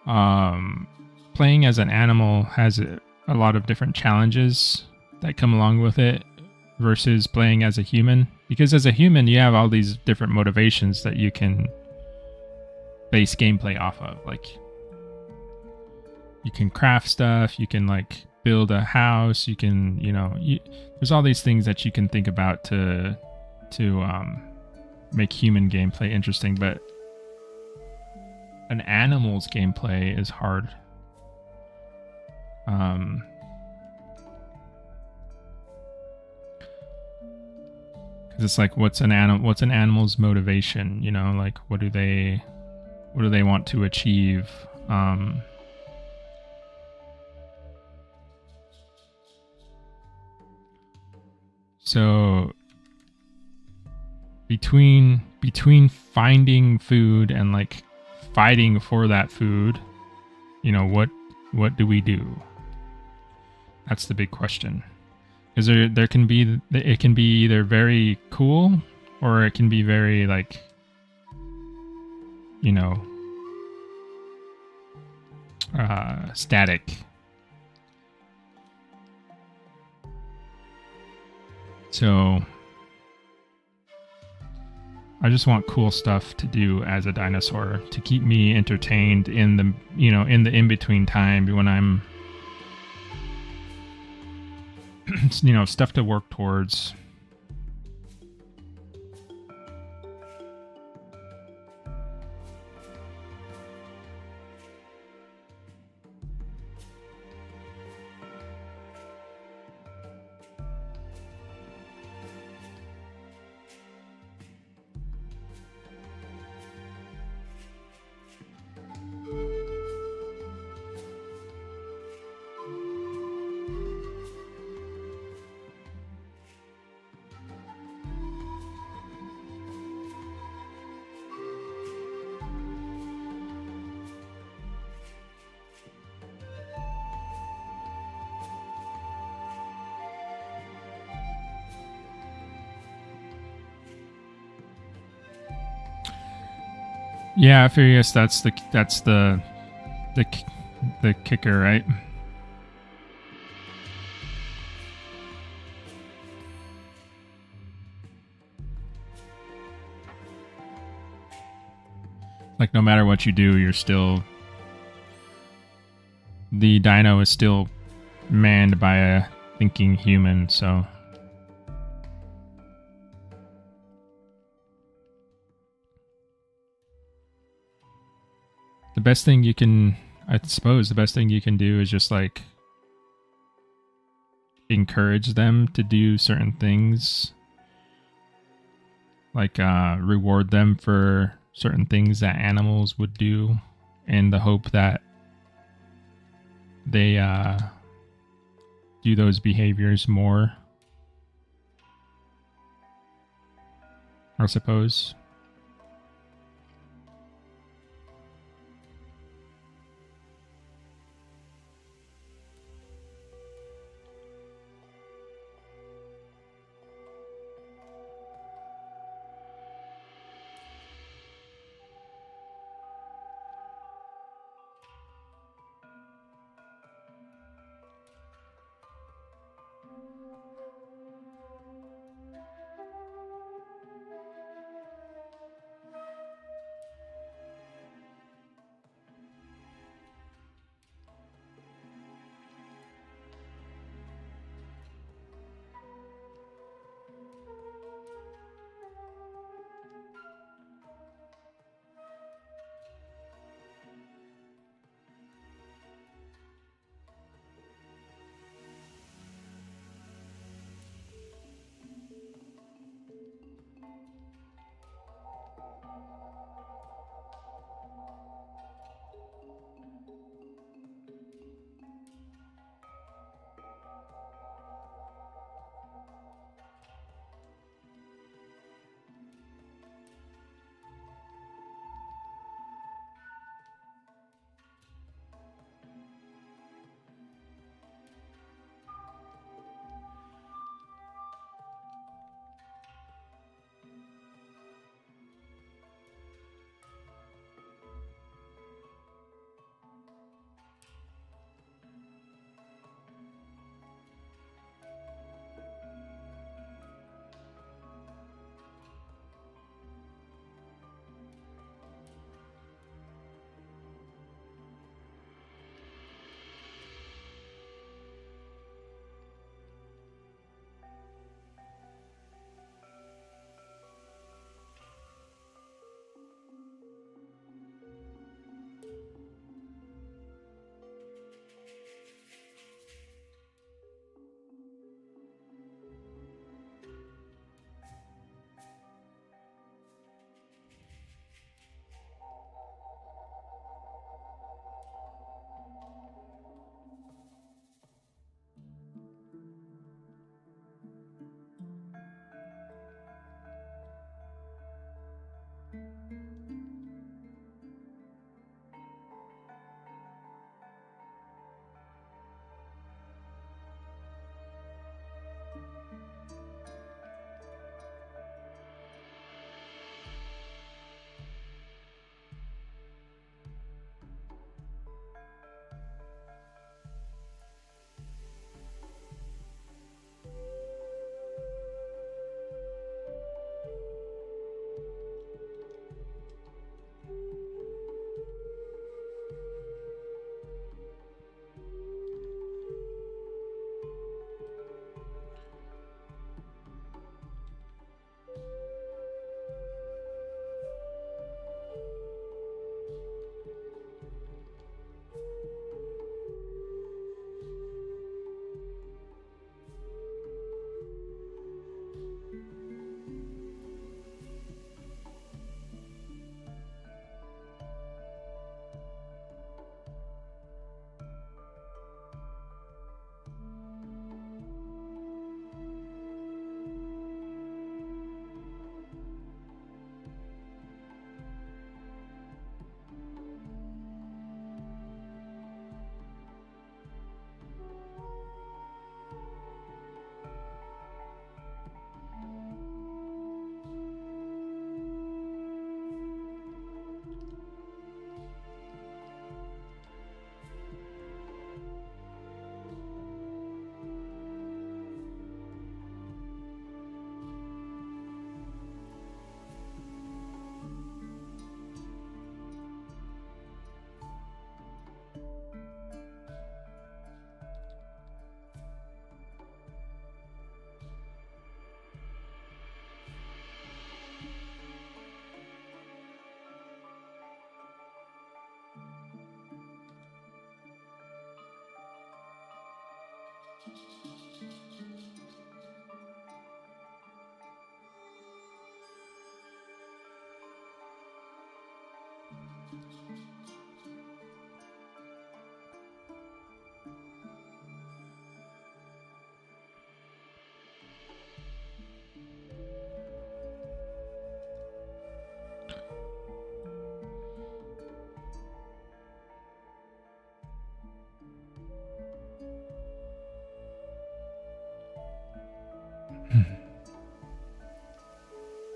playing as an animal has a lot of different challenges that come along with it versus playing as a human. Because as a human, you have all these different motivations that you can base gameplay off of. Like you can craft stuff, you can like build a house, you can, there's all these things that you can think about to make human gameplay interesting, but an animal's gameplay is hard. Because it's like, what's an animal's motivation? Like what do they want to achieve? So between finding food and like fighting for that food, what do we do? That's the big question. Because it can be either very cool or it can be very like, static. So I just want cool stuff to do as a dinosaur to keep me entertained in the in-between time when I'm stuff to work towards. Yeah, Furious, that's the kicker, right? Like no matter what you do, you're still, the dino is still manned by a thinking human, so the best thing you can, I suppose the best thing you can do is just like encourage them to do certain things, like reward them for certain things that animals would do in the hope that they do those behaviors more, I suppose.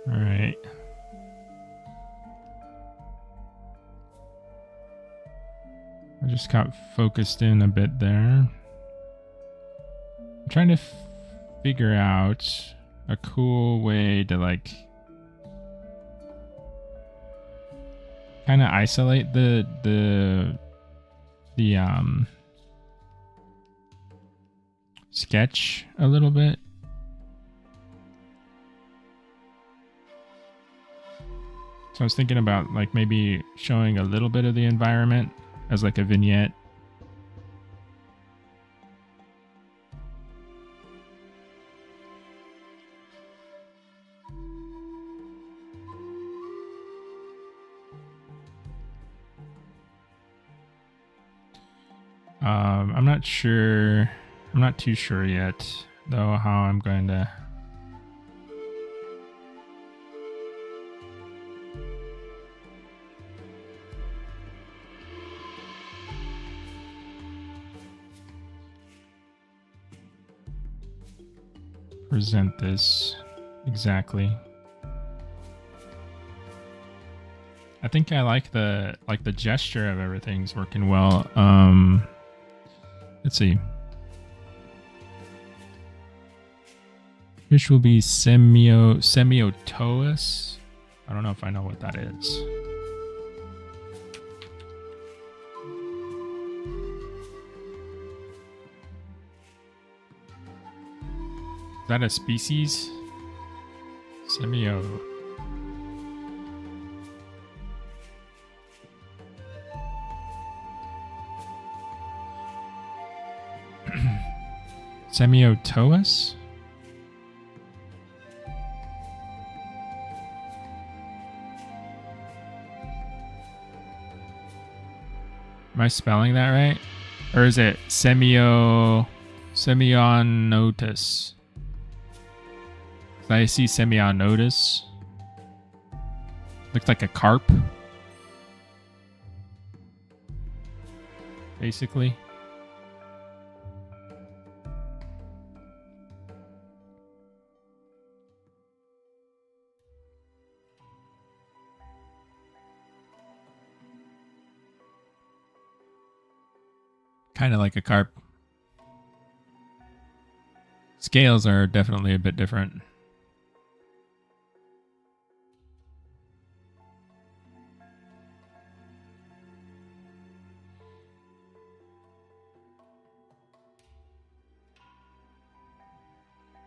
All right. I just got focused in a bit there. I'm trying to figure out a cool way to like kind of isolate the sketch a little bit. So I was thinking about like maybe showing a little bit of the environment as like a vignette. I'm not sure. I'm not too sure yet, though, how I'm going to. Present this exactly. I think I like the gesture of everything's working well. Let's see. Fish will be semiotoous. I don't know if I know what that is. Is that a species? Semio. Semiotoous? Am I spelling that right? Or is it semionotus? I see semionotus. Looks like a carp. Basically. Kind of like a carp. Scales are definitely a bit different.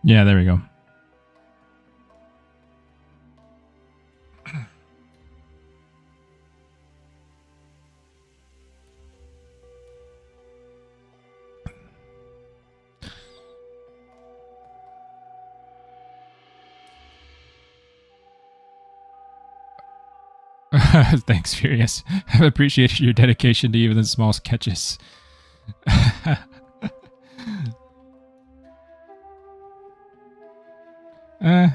Yeah, there we go. Thanks, Furious. I've appreciated your dedication to even the small sketches.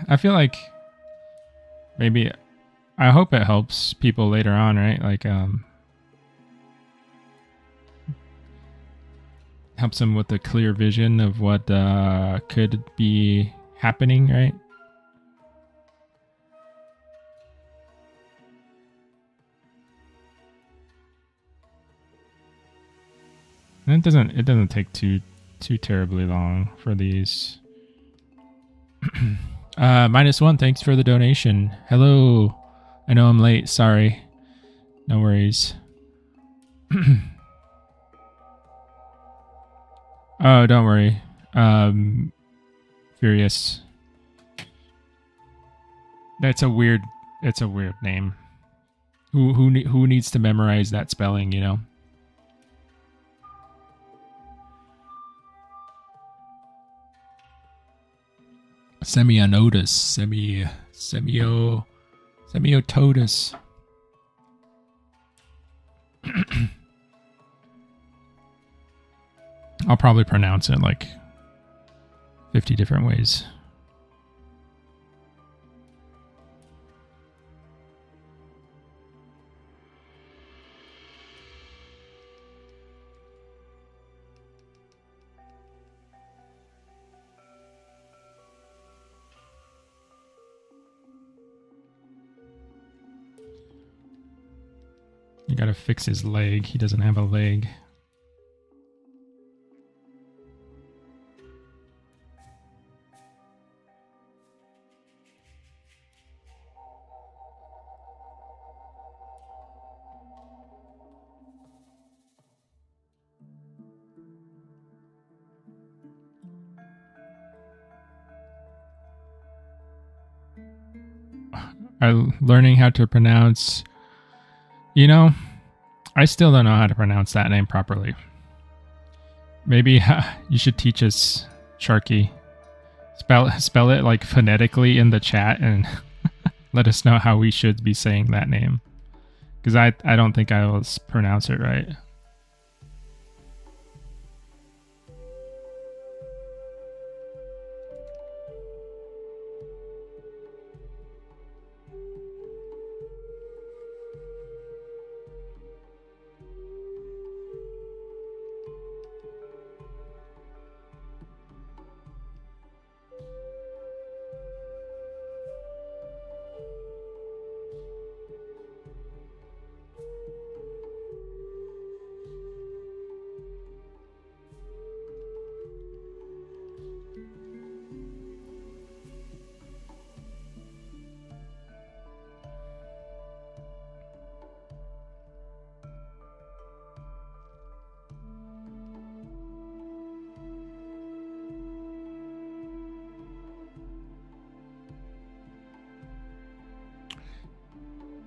I feel like maybe I hope it helps people later on, right? Like helps them with a clear vision of what could be happening, right? And it doesn't take too terribly long for these. -1, thanks for the donation. Hello. I know I'm late, sorry. No worries. Oh, don't worry. Furious. It's a weird name. Who needs to memorize that spelling, you know? Semionotus, semiototus. I'll probably pronounce it like 50 different ways. You gotta fix his leg. He doesn't have a leg. I'm learning how to pronounce. You know, I still don't know how to pronounce that name properly. Maybe you should teach us, Sharky. Spell it like phonetically in the chat and let us know how we should be saying that name. Because I don't think I will pronounce it right.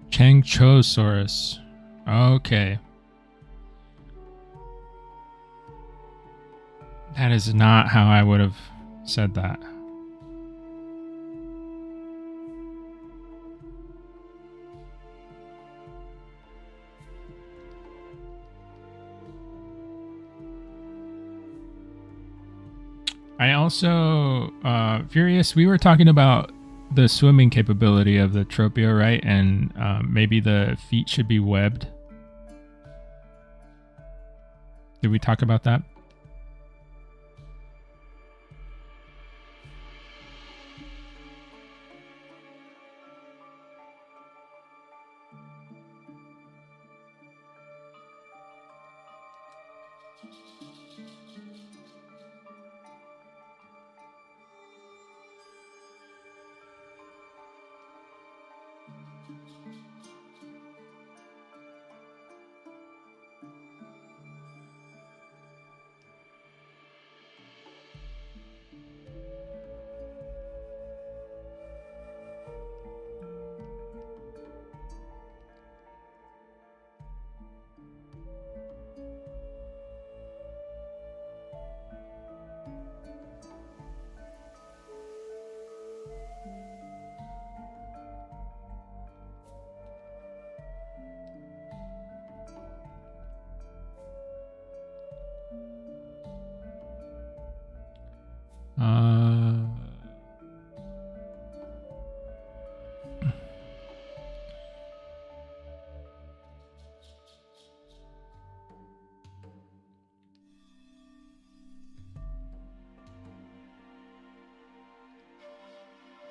Changchosaurus. Okay. That is not how I would have said that. I also, Furious, we were talking about the swimming capability of the Tropeo, right? And maybe the feet should be webbed. Did we talk about that?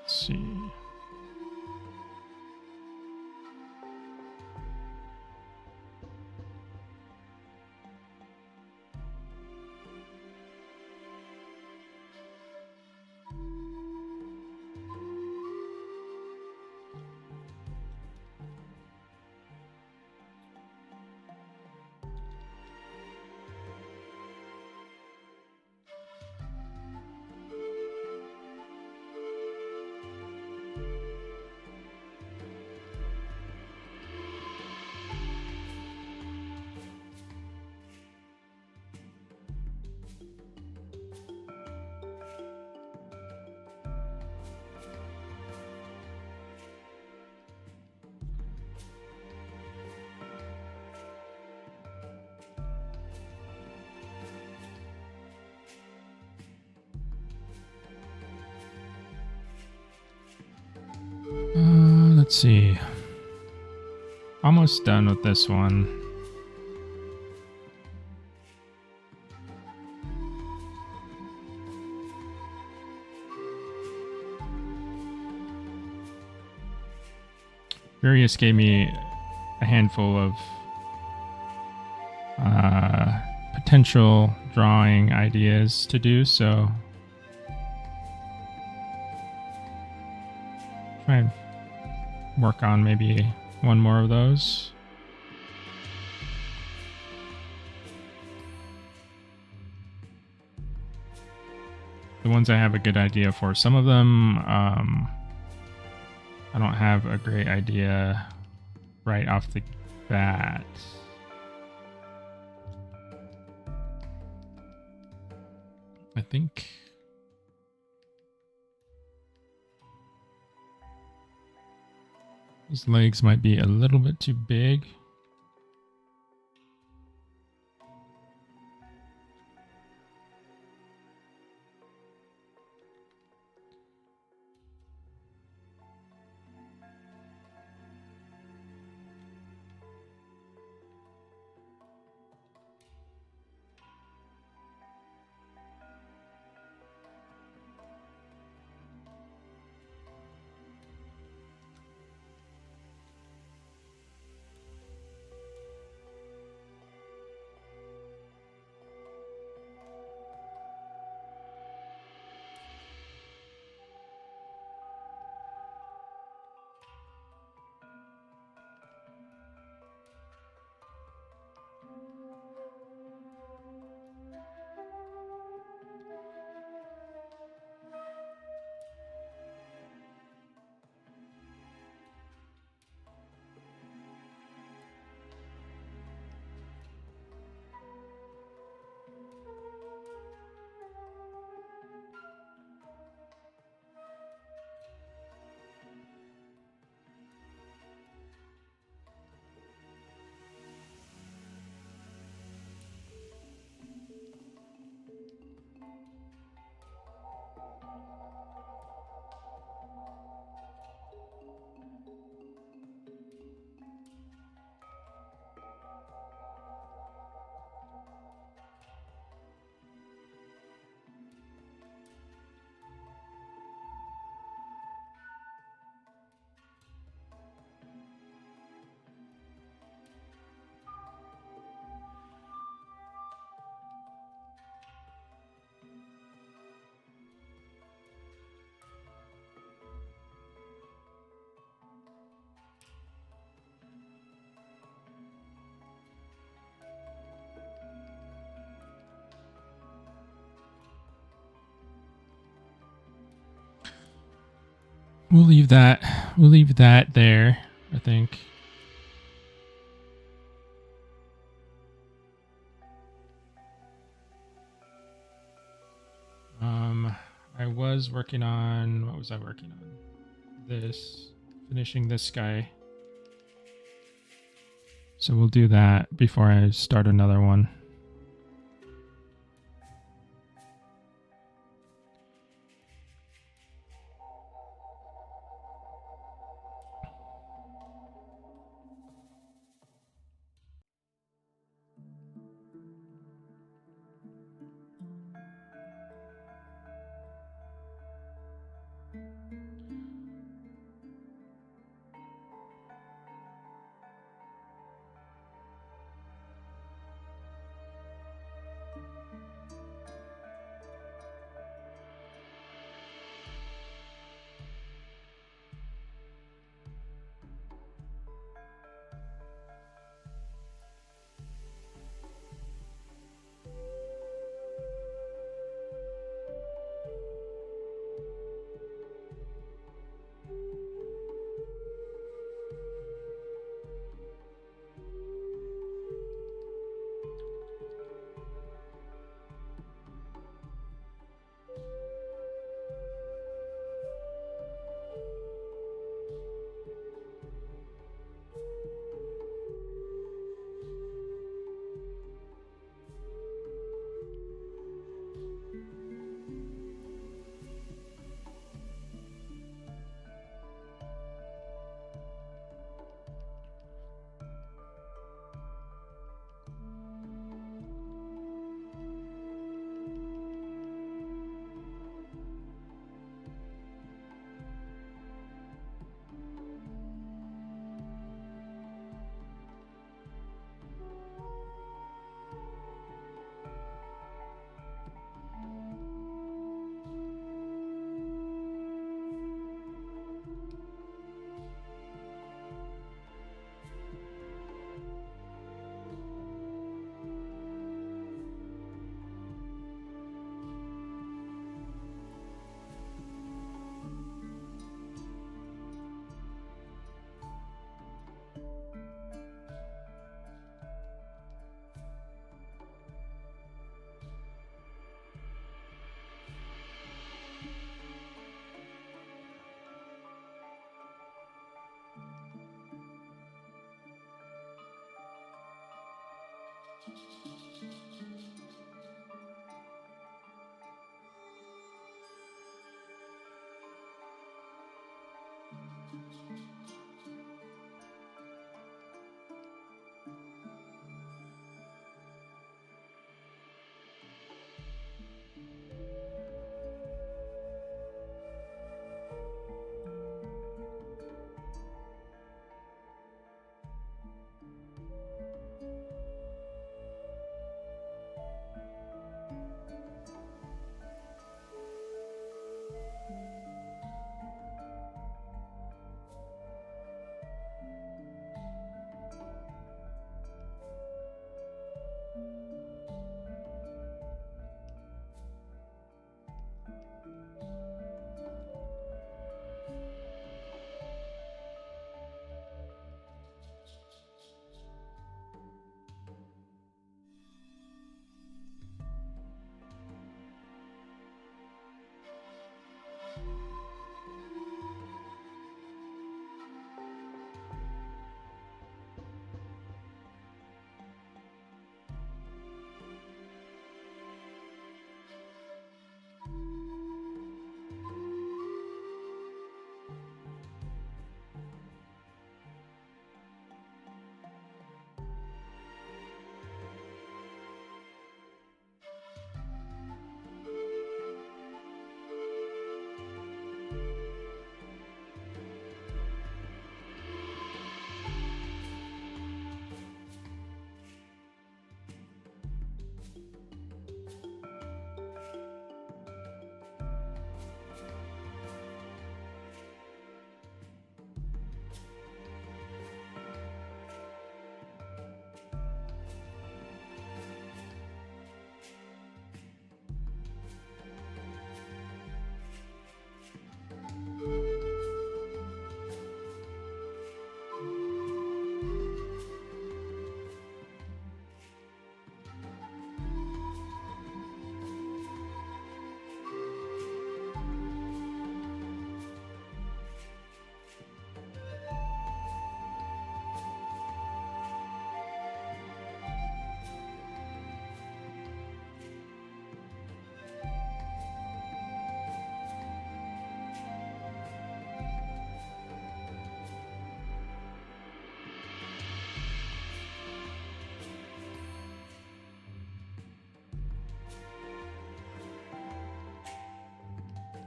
Let's see. Let's see. Almost done with this one. Furious gave me a handful of potential drawing ideas to do, so try and work on maybe one more of those. The ones I have a good idea for. Some of them I don't have a great idea right off the bat. I think his legs might be a little bit too big. We'll leave that. We'll leave that there, I think. I was working on, what was I working on? This, finishing this guy. So we'll do that before I start another one.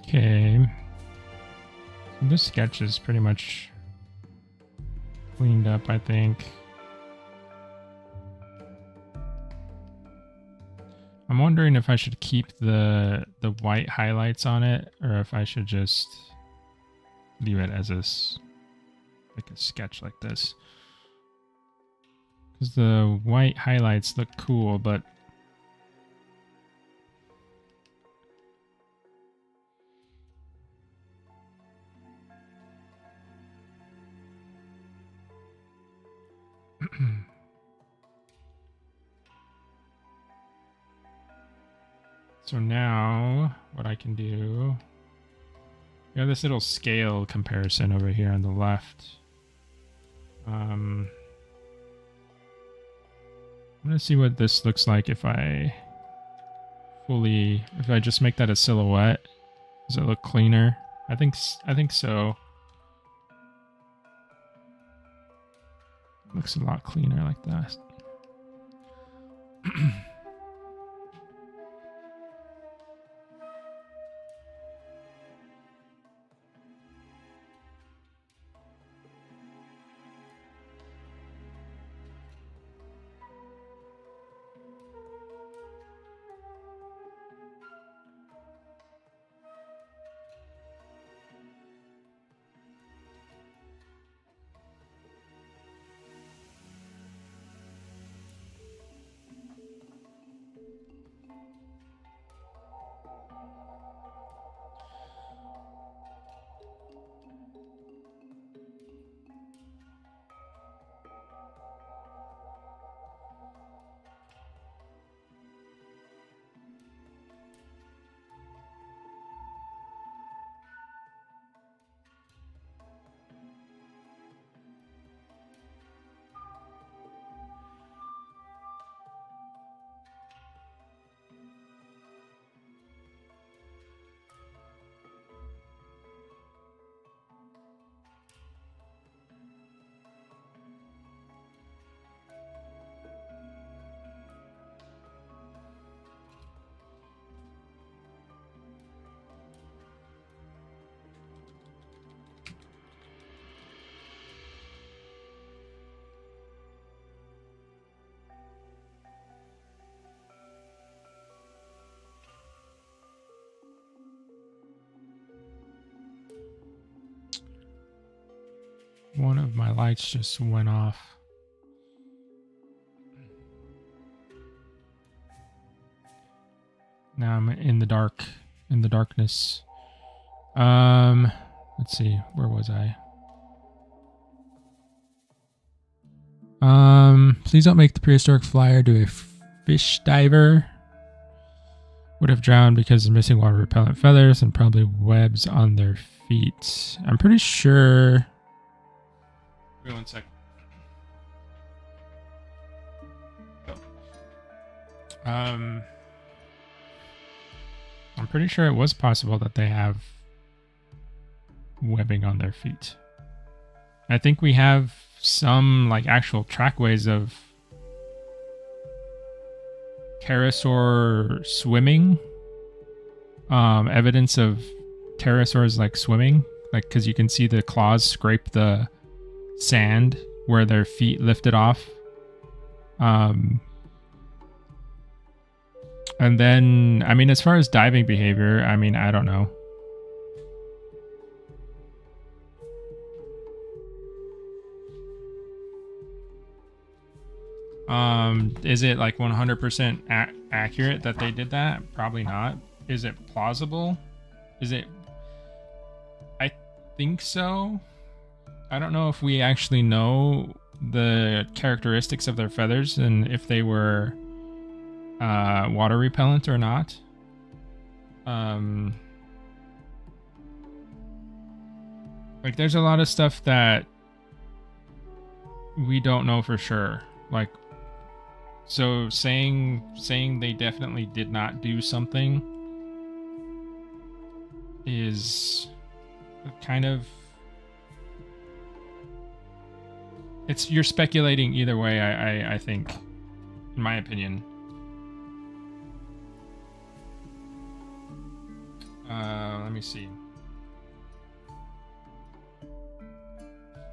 Okay. This sketch is pretty much cleaned up, I think. I'm wondering if I should keep the white highlights on it, or if I should just leave it as like a sketch like this. Because the white highlights look cool, but so now what I can do, we have this little scale comparison over here on the left. I'm gonna see what this looks like if I just make that a silhouette. Does it look cleaner? I think so. It looks a lot cleaner like that. One of my lights just went off. Now I'm in the darkness. Let's see, where was I? Please don't make the prehistoric flyer do a fish diver. Would have drowned because of missing water repellent feathers and probably webs on their feet. I'm pretty sure. Wait 1 sec. I'm pretty sure it was possible that they have webbing on their feet. I think we have some like actual trackways of pterosaur swimming. Evidence of pterosaurs like swimming, like because you can see the claws scrape the sand where their feet lifted off. And then, I mean, as far as diving behavior, I mean, I don't know. Is it like 100% accurate that they did that? Probably not. Is it plausible? Is it? I think so. I don't know if we actually know the characteristics of their feathers and if they were water repellent or not. Like there's a lot of stuff that we don't know for sure. Like, so saying they definitely did not do something is kind of, you're speculating either way, I think, in my opinion. Let me see.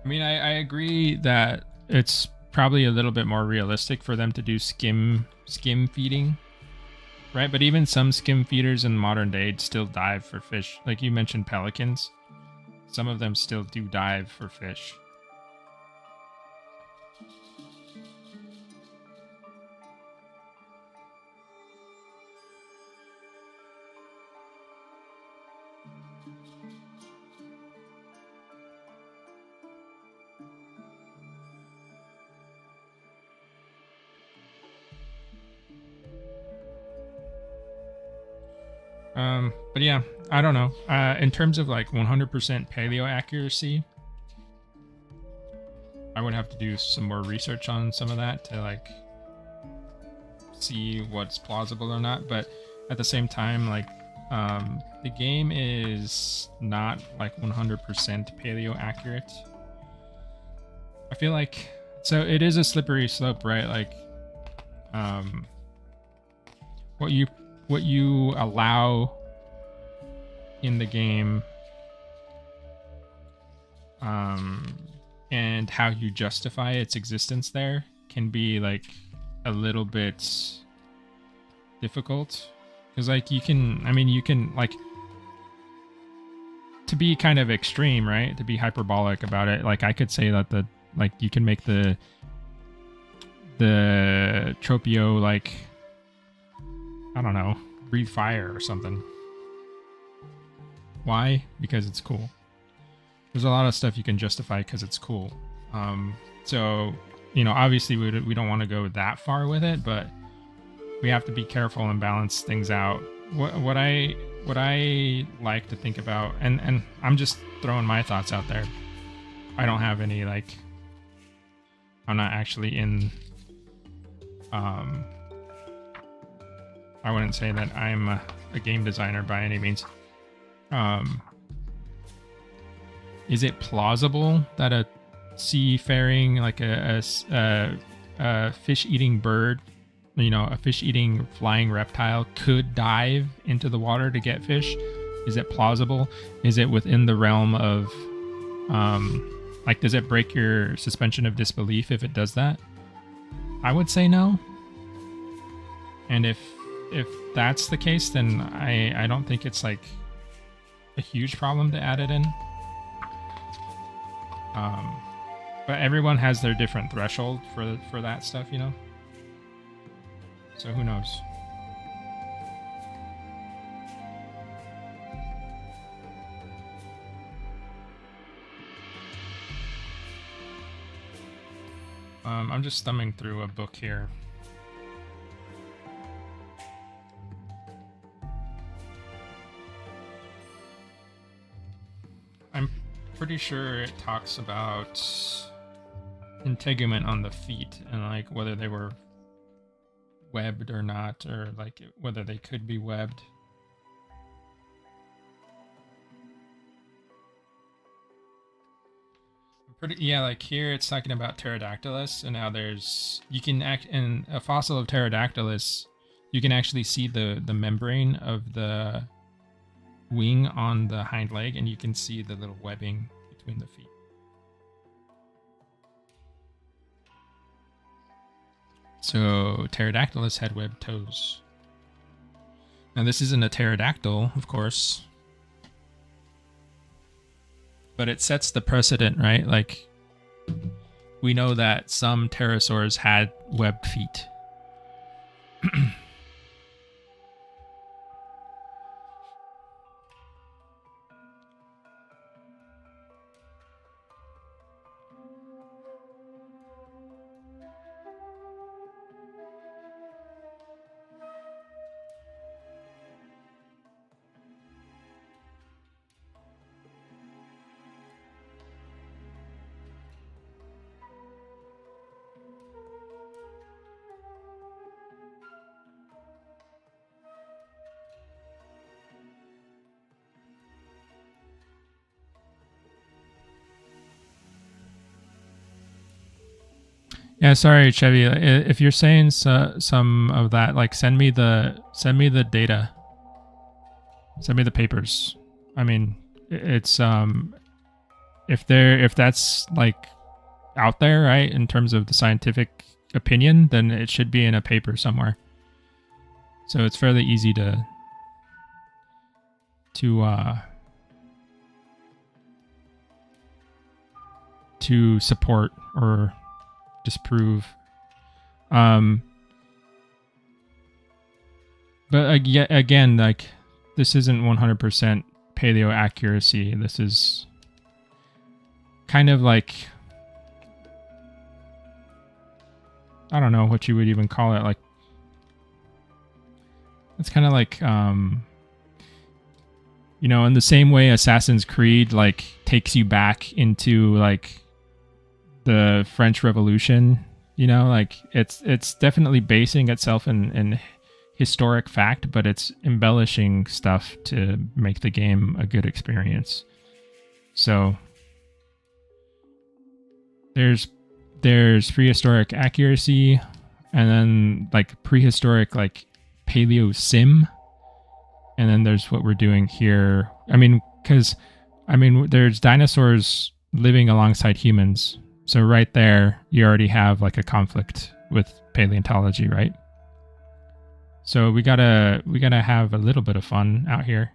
I mean, I agree that it's probably a little bit more realistic for them to do skim feeding, right? But even some skim feeders in modern day still dive for fish. Like you mentioned pelicans. Some of them still do dive for fish. But yeah, I don't know. In terms of like 100% paleo accuracy, I would have to do some more research on some of that to like see what's plausible or not. But at the same time, like the game is not like 100% paleo accurate. I feel like, so it is a slippery slope, right? Like what you allow in the game and how you justify its existence there can be like a little bit difficult, because like you can like, to be kind of extreme, right, to be hyperbolic about it, like I could say that you can make the Tropeo, like, I don't know, breathe fire or something. Why? Because it's cool. There's a lot of stuff you can justify because it's cool. So, you know, obviously we don't want to go that far with it, but we have to be careful and balance things out. What I like to think about, and I'm just throwing my thoughts out there. I don't have any, like, I'm not actually in, I wouldn't say that I'm a game designer by any means. Is it plausible that a seafaring, like a fish-eating bird, you know, a fish-eating flying reptile could dive into the water to get fish? Is it plausible? Is it within the realm of, like, does it break your suspension of disbelief if it does that? I would say no. And if that's the case, then I don't think it's like a huge problem to add it in. But everyone has their different threshold for that stuff, you know? So who knows? I'm just thumbing through a book here. I'm pretty sure it talks about integument on the feet and like whether they were webbed or not, or like whether they could be webbed. Yeah, like here it's talking about Pterodactylus, and now you can act in a fossil of Pterodactylus, you can actually see the membrane of the wing on the hind leg, and you can see the little webbing between the feet. So Pterodactylus had webbed toes. Now this isn't a pterodactyl, of course, but it sets the precedent, right? Like, we know that some pterosaurs had webbed feet. Yeah, sorry, Chevy. If you're saying some of that, like send me the data. Send me the papers. I mean, it's if that's like out there, right, in terms of the scientific opinion, then it should be in a paper somewhere. So it's fairly easy to support or disprove. But again, like, this isn't 100% paleo accuracy. This is kind of like, I don't know what you would even call it. Like, it's kind of like, you know, in the same way Assassin's Creed like takes you back into like the French Revolution, you know, like it's definitely basing itself in historic fact, but it's embellishing stuff to make the game a good experience. So there's prehistoric accuracy, and then like prehistoric like paleo sim, and then there's what we're doing here. I mean, because there's dinosaurs living alongside humans. So right there, you already have like a conflict with paleontology, right? So we gotta have a little bit of fun out here.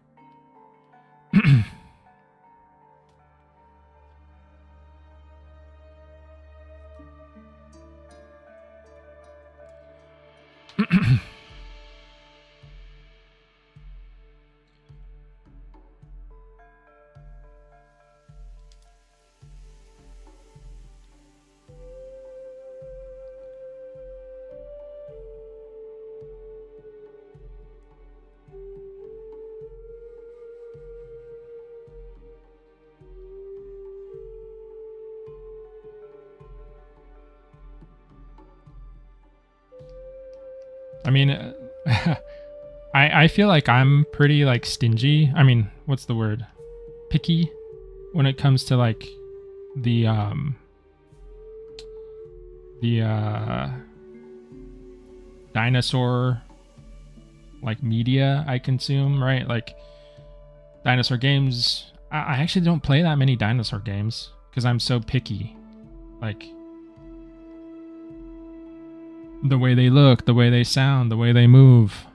I mean, I feel like I'm pretty like stingy. I mean, what's the word? Picky when it comes to like the dinosaur like media I consume, right? Like dinosaur games. I actually don't play that many dinosaur games because I'm so picky. Like the way they look, the way they sound, the way they move.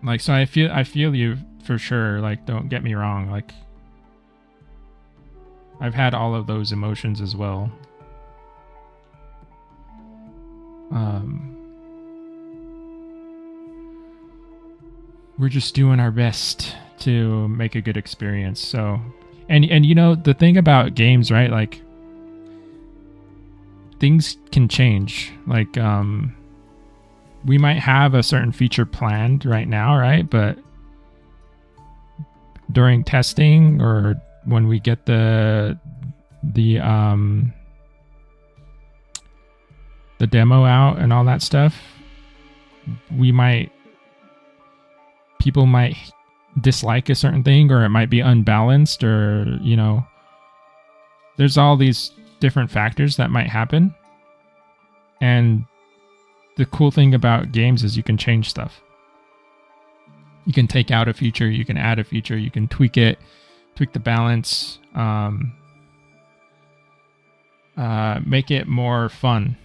Like, so I feel you for sure. Like, don't get me wrong. Like, I've had all of those emotions as well. We're just doing our best to make a good experience. So, and you know, the thing about games, right? Like, things can change. Like, we might have a certain feature planned right now, right? But during testing or when we get the demo out and all that stuff, people might dislike a certain thing, or it might be unbalanced, or, you know, there's all these different factors that might happen. And the cool thing about games is you can change stuff. You can take out a feature, you can add a feature, you can tweak it, tweak the balance, make it more fun.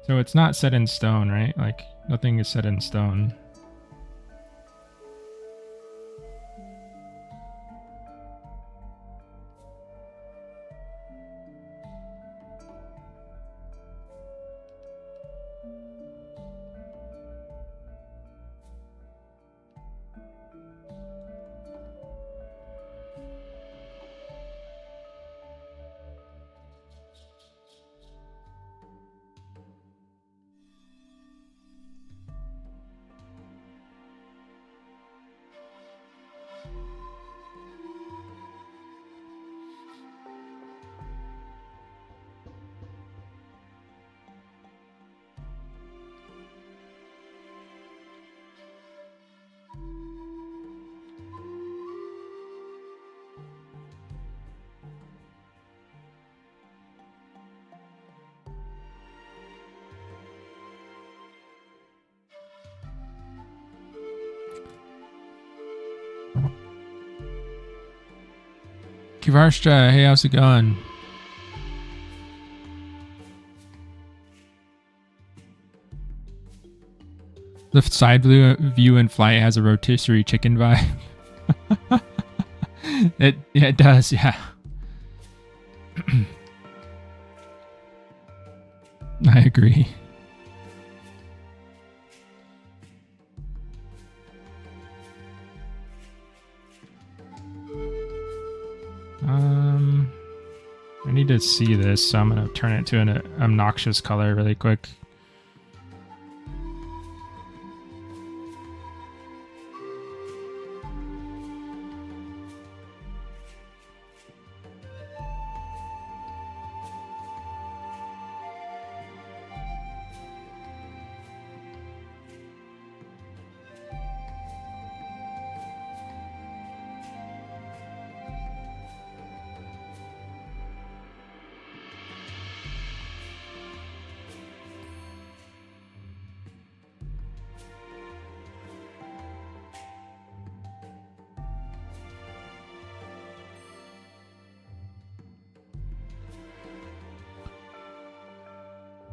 So it's not set in stone, right? Like, nothing is set in stone. Kivarstra, hey, how's it going? The side view in Flight has a rotisserie chicken vibe. It does, yeah. I agree. I need to see this, so I'm going to turn it to an obnoxious color really quick.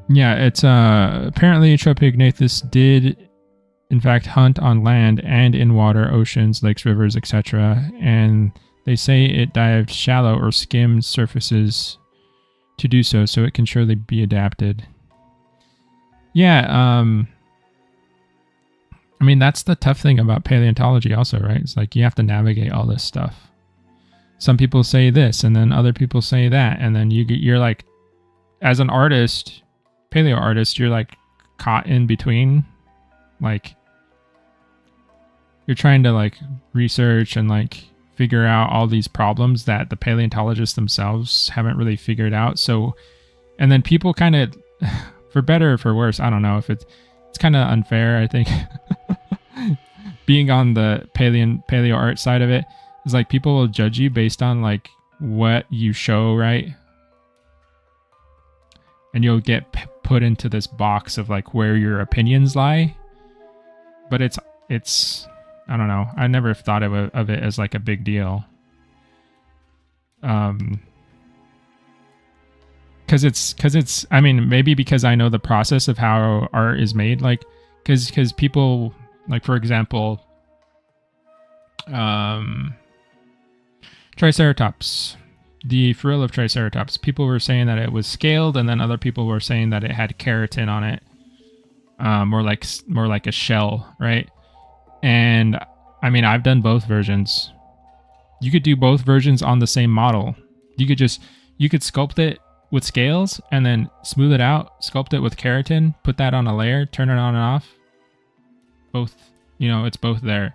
Yeah, it's apparently Tropeognathus did in fact hunt on land and in water, oceans, lakes, rivers, etc. And they say it dived shallow or skimmed surfaces to do so, so it can surely be adapted. Yeah, I mean, that's the tough thing about paleontology also, right? It's like you have to navigate all this stuff. Some people say this, and then other people say that, and then you're like, as an artist, paleo artist, you're like caught in between. Like, you're trying to like research and like figure out all these problems that the paleontologists themselves haven't really figured out. So, and then people kind of, for better or for worse, I don't know if it's kind of unfair, I think. Being on the paleo art side of it is like people will judge you based on like what you show, right? And you'll get put into this box of like where your opinions lie. But it's I don't know. I never thought of it as like a big deal. Because it's I mean, maybe because I know the process of how art is made, like because people, like, for example, Triceratops, the frill of Triceratops, people were saying that it was scaled, and then other people were saying that it had keratin on it, more like a shell, right? And I mean, I've done both versions. You could do both versions on the same model. You could sculpt it with scales and then smooth it out, sculpt it with keratin, put that on a layer, turn it on and off. Both, it's both there.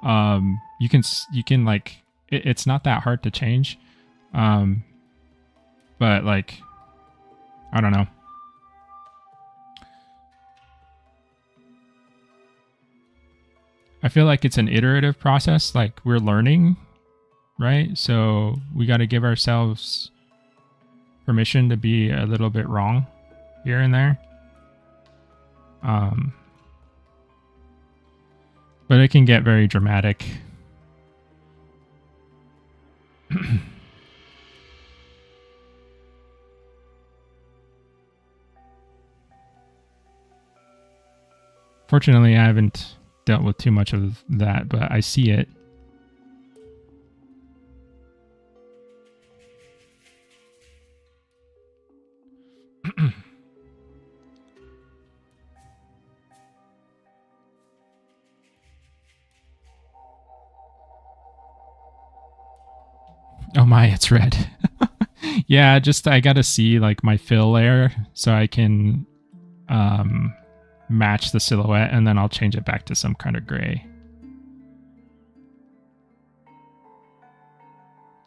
You can like, it's not that hard to change. But like, I don't know. I feel like it's an iterative process. Like, we're learning, right? So we got to give ourselves permission to be a little bit wrong here and there. But it can get very dramatic. Fortunately, I haven't dealt with too much of that, but I see it. Oh my, it's red. Yeah, I gotta see like my fill layer so I can match the silhouette, and then I'll change it back to some kind of gray.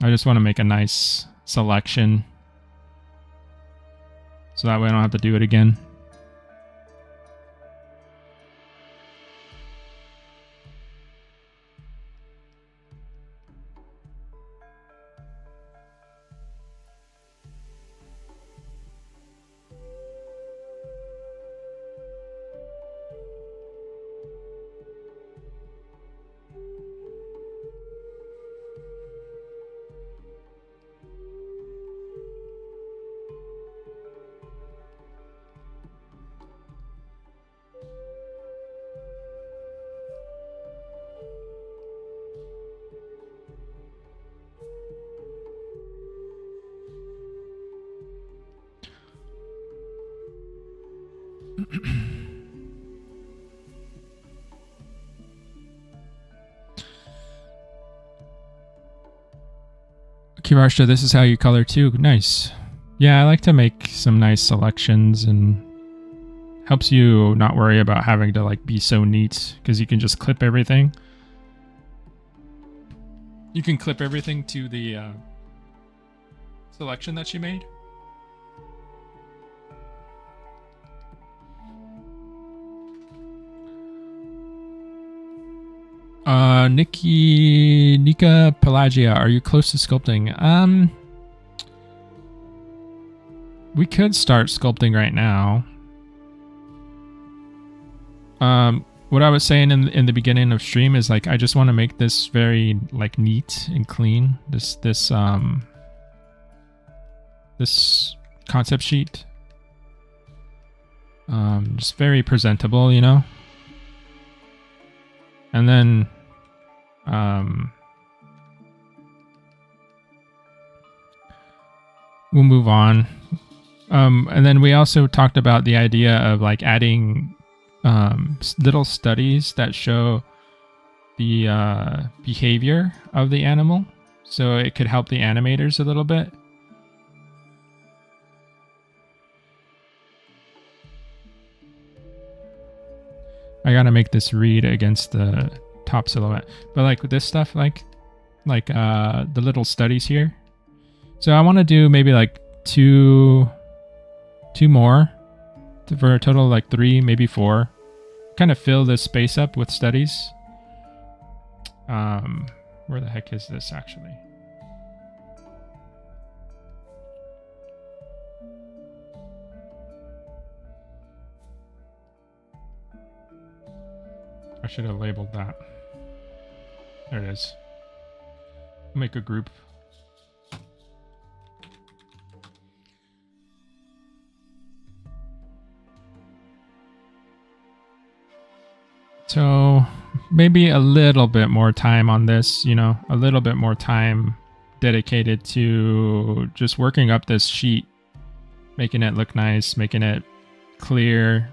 I just want to make a nice selection so that way I don't have to do it again. Kivarsha, this is how you color too. Nice. Yeah, I like to make some nice selections, and helps you not worry about having to like be so neat, because you can just clip everything. You can clip everything to the selection that she made. Nika Pelagia, are you close to sculpting? We could start sculpting right now. What I was saying in the beginning of stream is like, I just want to make this very like neat and clean. This concept sheet. Just very presentable, And then we'll move on. And then we also talked about the idea of like adding little studies that show the behavior of the animal, so it could help the animators a little bit. I gotta make this read against the top silhouette, but like with this stuff, like the little studies here. So I want to do maybe like two more for a total of like 3, maybe 4. Kind of fill this space up with studies. Where the heck is this actually? I should have labeled that. There it is. Make a group. So maybe a little bit more time on this, you know, a little bit more time dedicated to just working up this sheet, making it look nice, making it clear.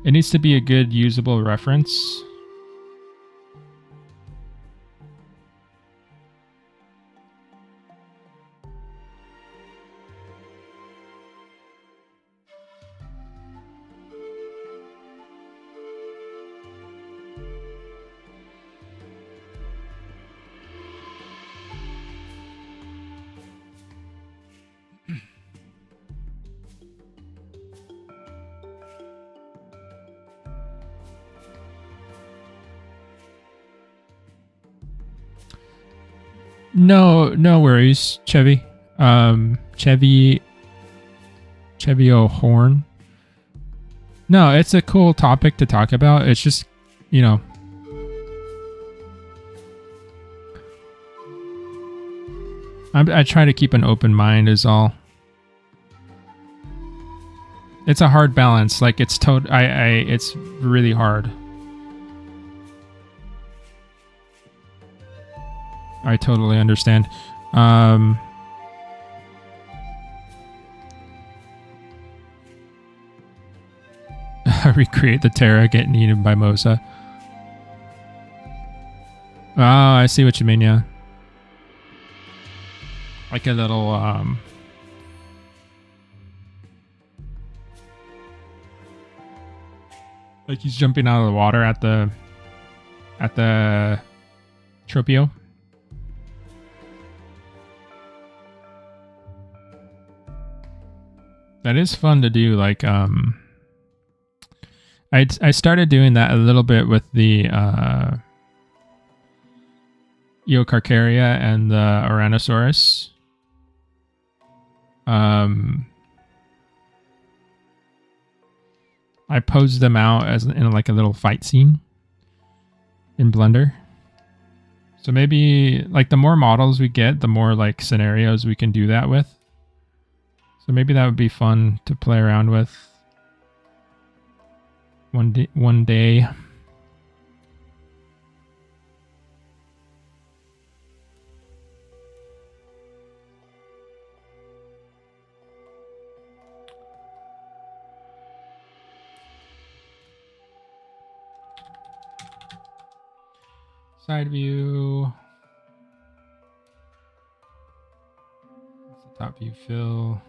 It needs to be a good usable reference. No worries, Chevy. Chevy O'Horn. No, it's a cool topic to talk about. It's just, you know, I try to keep an open mind is all. It's a hard balance. Like it's it's really hard. I totally understand. Recreate the Terra getting eaten by Mosa. Oh, I see what you mean, yeah. Like a little, like he's jumping out of the water at the Tropeo. That is fun to do. Like, I started doing that a little bit with the Eocarcharia and the Oranosaurus. I posed them out as in like a little fight scene in Blender. So maybe like the more models we get, the more like scenarios we can do that with. So maybe that would be fun to play around with one day. Side view. That's the top view fill.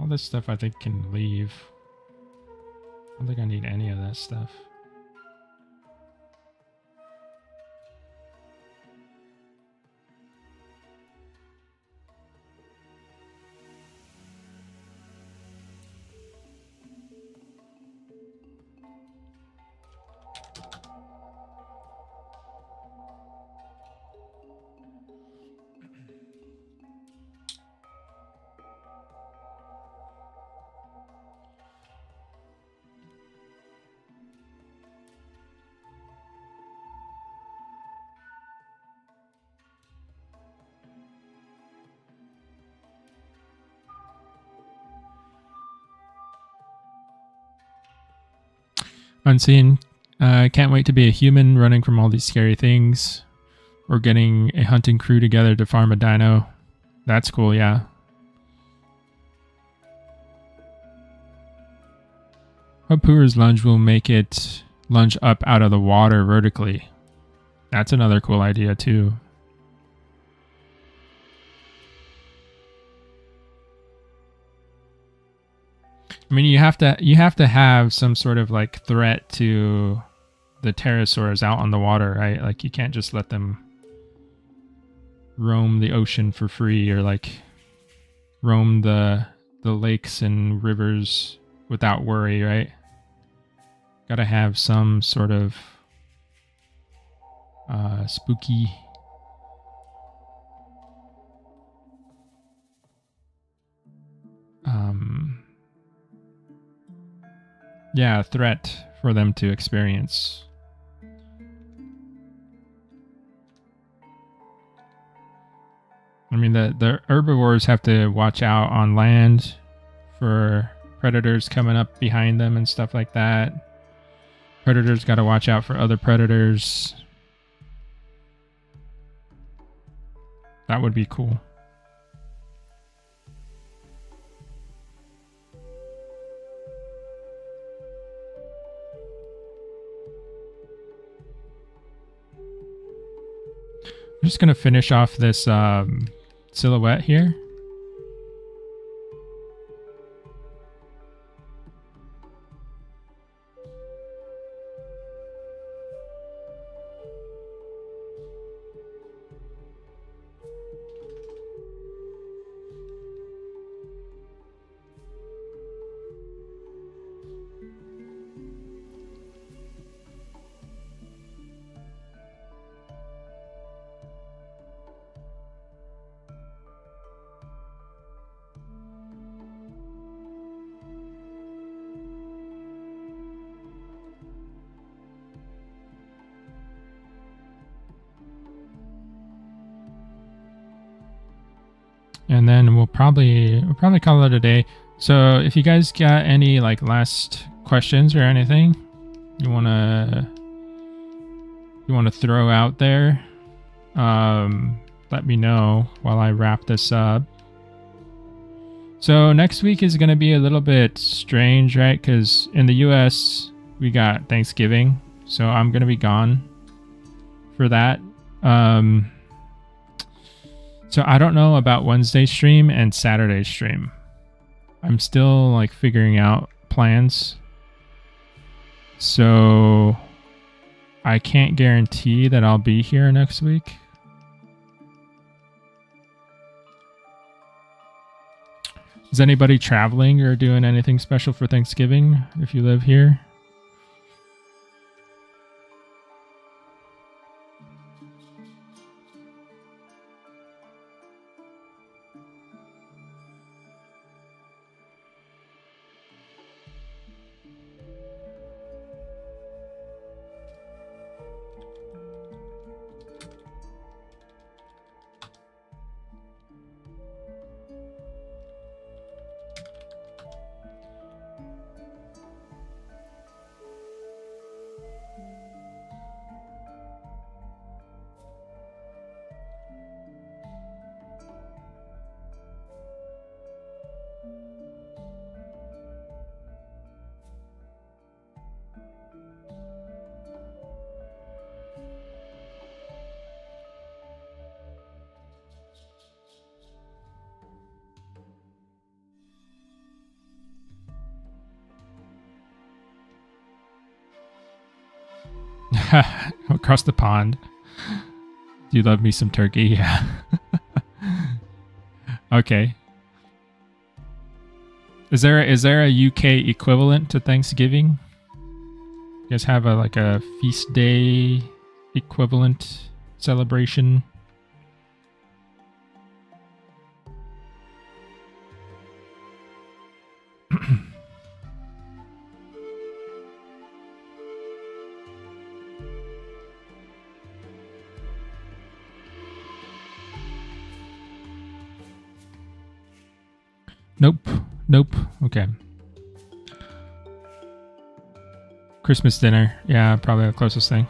All this stuff I think can leave. I don't think I need any of that stuff. Unseen. Can't wait to be a human running from all these scary things. Or getting a hunting crew together to farm a dino. That's cool, yeah. Hopur's lunge will make it lunge up out of the water vertically. That's another cool idea too. I mean, you have to have some sort of like threat to the pterosaurs out on the water, right? Like you can't just let them roam the ocean for free or like roam the lakes and rivers without worry, right? Gotta have some sort of spooky threat for them to experience. I mean, the herbivores have to watch out on land for predators coming up behind them and stuff like that. Predators got to watch out for other predators. That would be cool. I'm just going to finish off this silhouette here. And then we'll probably call it a day. So if you guys got any like last questions or anything you wanna throw out there, let me know while I wrap this up. So next week is gonna be a little bit strange, right? Because in the US we got Thanksgiving, so I'm gonna be gone for that. So I don't know about Wednesday stream and Saturday stream. I'm still like figuring out plans. So I can't guarantee that I'll be here next week. Is anybody traveling or doing anything special for Thanksgiving if you live here? Across the pond. Do you love me some turkey? Yeah. Okay. Is there a UK equivalent to Thanksgiving? You guys have a feast day equivalent celebration? Nope. Okay. Christmas dinner. Yeah, probably the closest thing.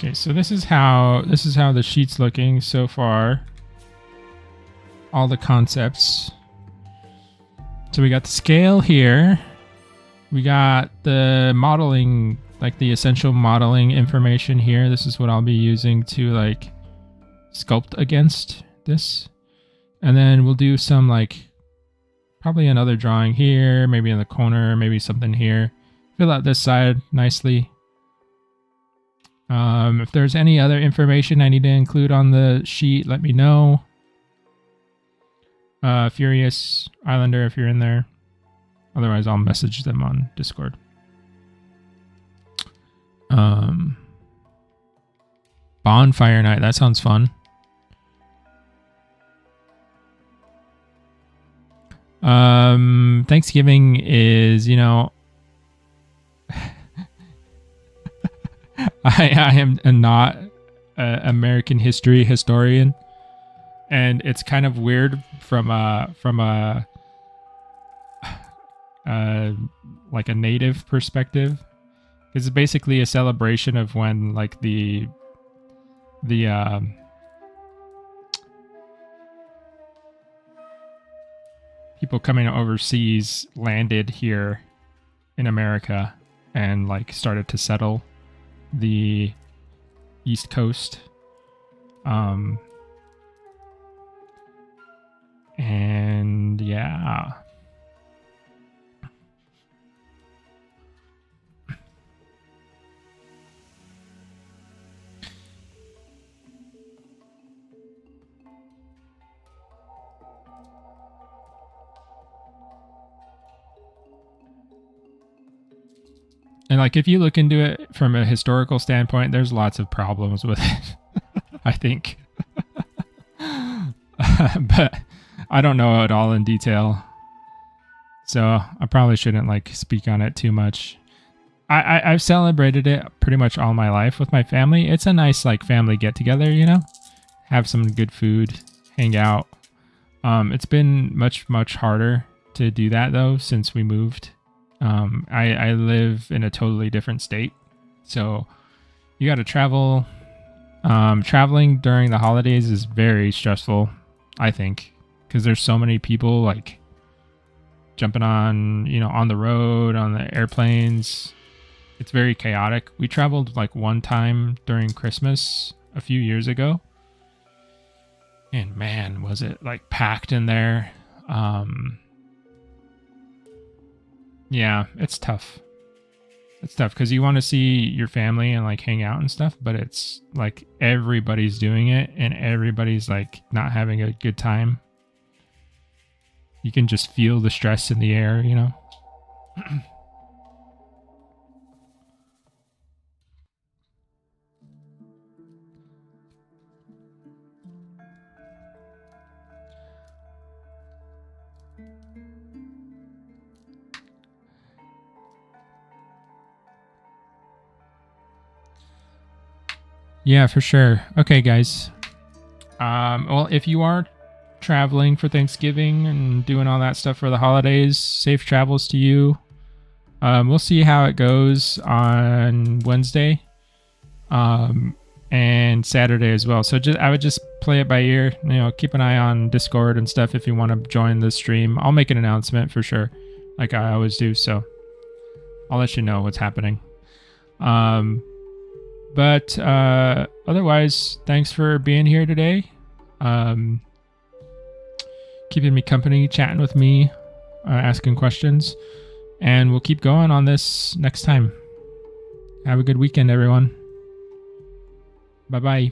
Okay, so this is how the sheet's looking so far. All the concepts. So we got the scale here. We got the modeling like the essential modeling information here. This is what I'll be using to like sculpt against this. And then we'll do some like probably another drawing here, maybe in the corner, maybe something here. Fill out this side nicely. If there's any other information I need to include on the sheet, let me know. Furious Islander, if you're in there. Otherwise, I'll message them on Discord. Bonfire night. That sounds fun. Thanksgiving is, you know, I am not an American history historian, and it's kind of weird from a like a native perspective, because it's basically a celebration of when like the people coming overseas landed here in America and like started to settle the East Coast. And yeah. And like, if you look into it from a historical standpoint, there's lots of problems with it, I think. But I don't know it all in detail, so I probably shouldn't like speak on it too much. I've celebrated it pretty much all my life with my family. It's a nice like family get together, you know, have some good food, hang out. It's been much harder to do that though since we moved. I live in a totally different state, so you got to travel. Traveling during the holidays is very stressful, I think, because there's so many people like jumping on, you know, on the road, on the airplanes. It's very chaotic. We traveled like one time during Christmas a few years ago, and man, was it like packed in there. Yeah, it's tough. It's tough because you want to see your family and like hang out and stuff, but it's like everybody's doing it and everybody's like not having a good time. You can just feel the stress in the air, you know? Yeah, for sure. Okay, guys. Well, if you are traveling for Thanksgiving and doing all that stuff for the holidays, safe travels to you. We'll see how it goes on Wednesday, and Saturday as well. So I would just play it by ear. You know, keep an eye on Discord and stuff if you want to join the stream. I'll make an announcement for sure, like I always do. So I'll let you know what's happening. But otherwise, thanks for being here today. Keeping me company, chatting with me, asking questions. And we'll keep going on this next time. Have a good weekend, everyone. Bye-bye.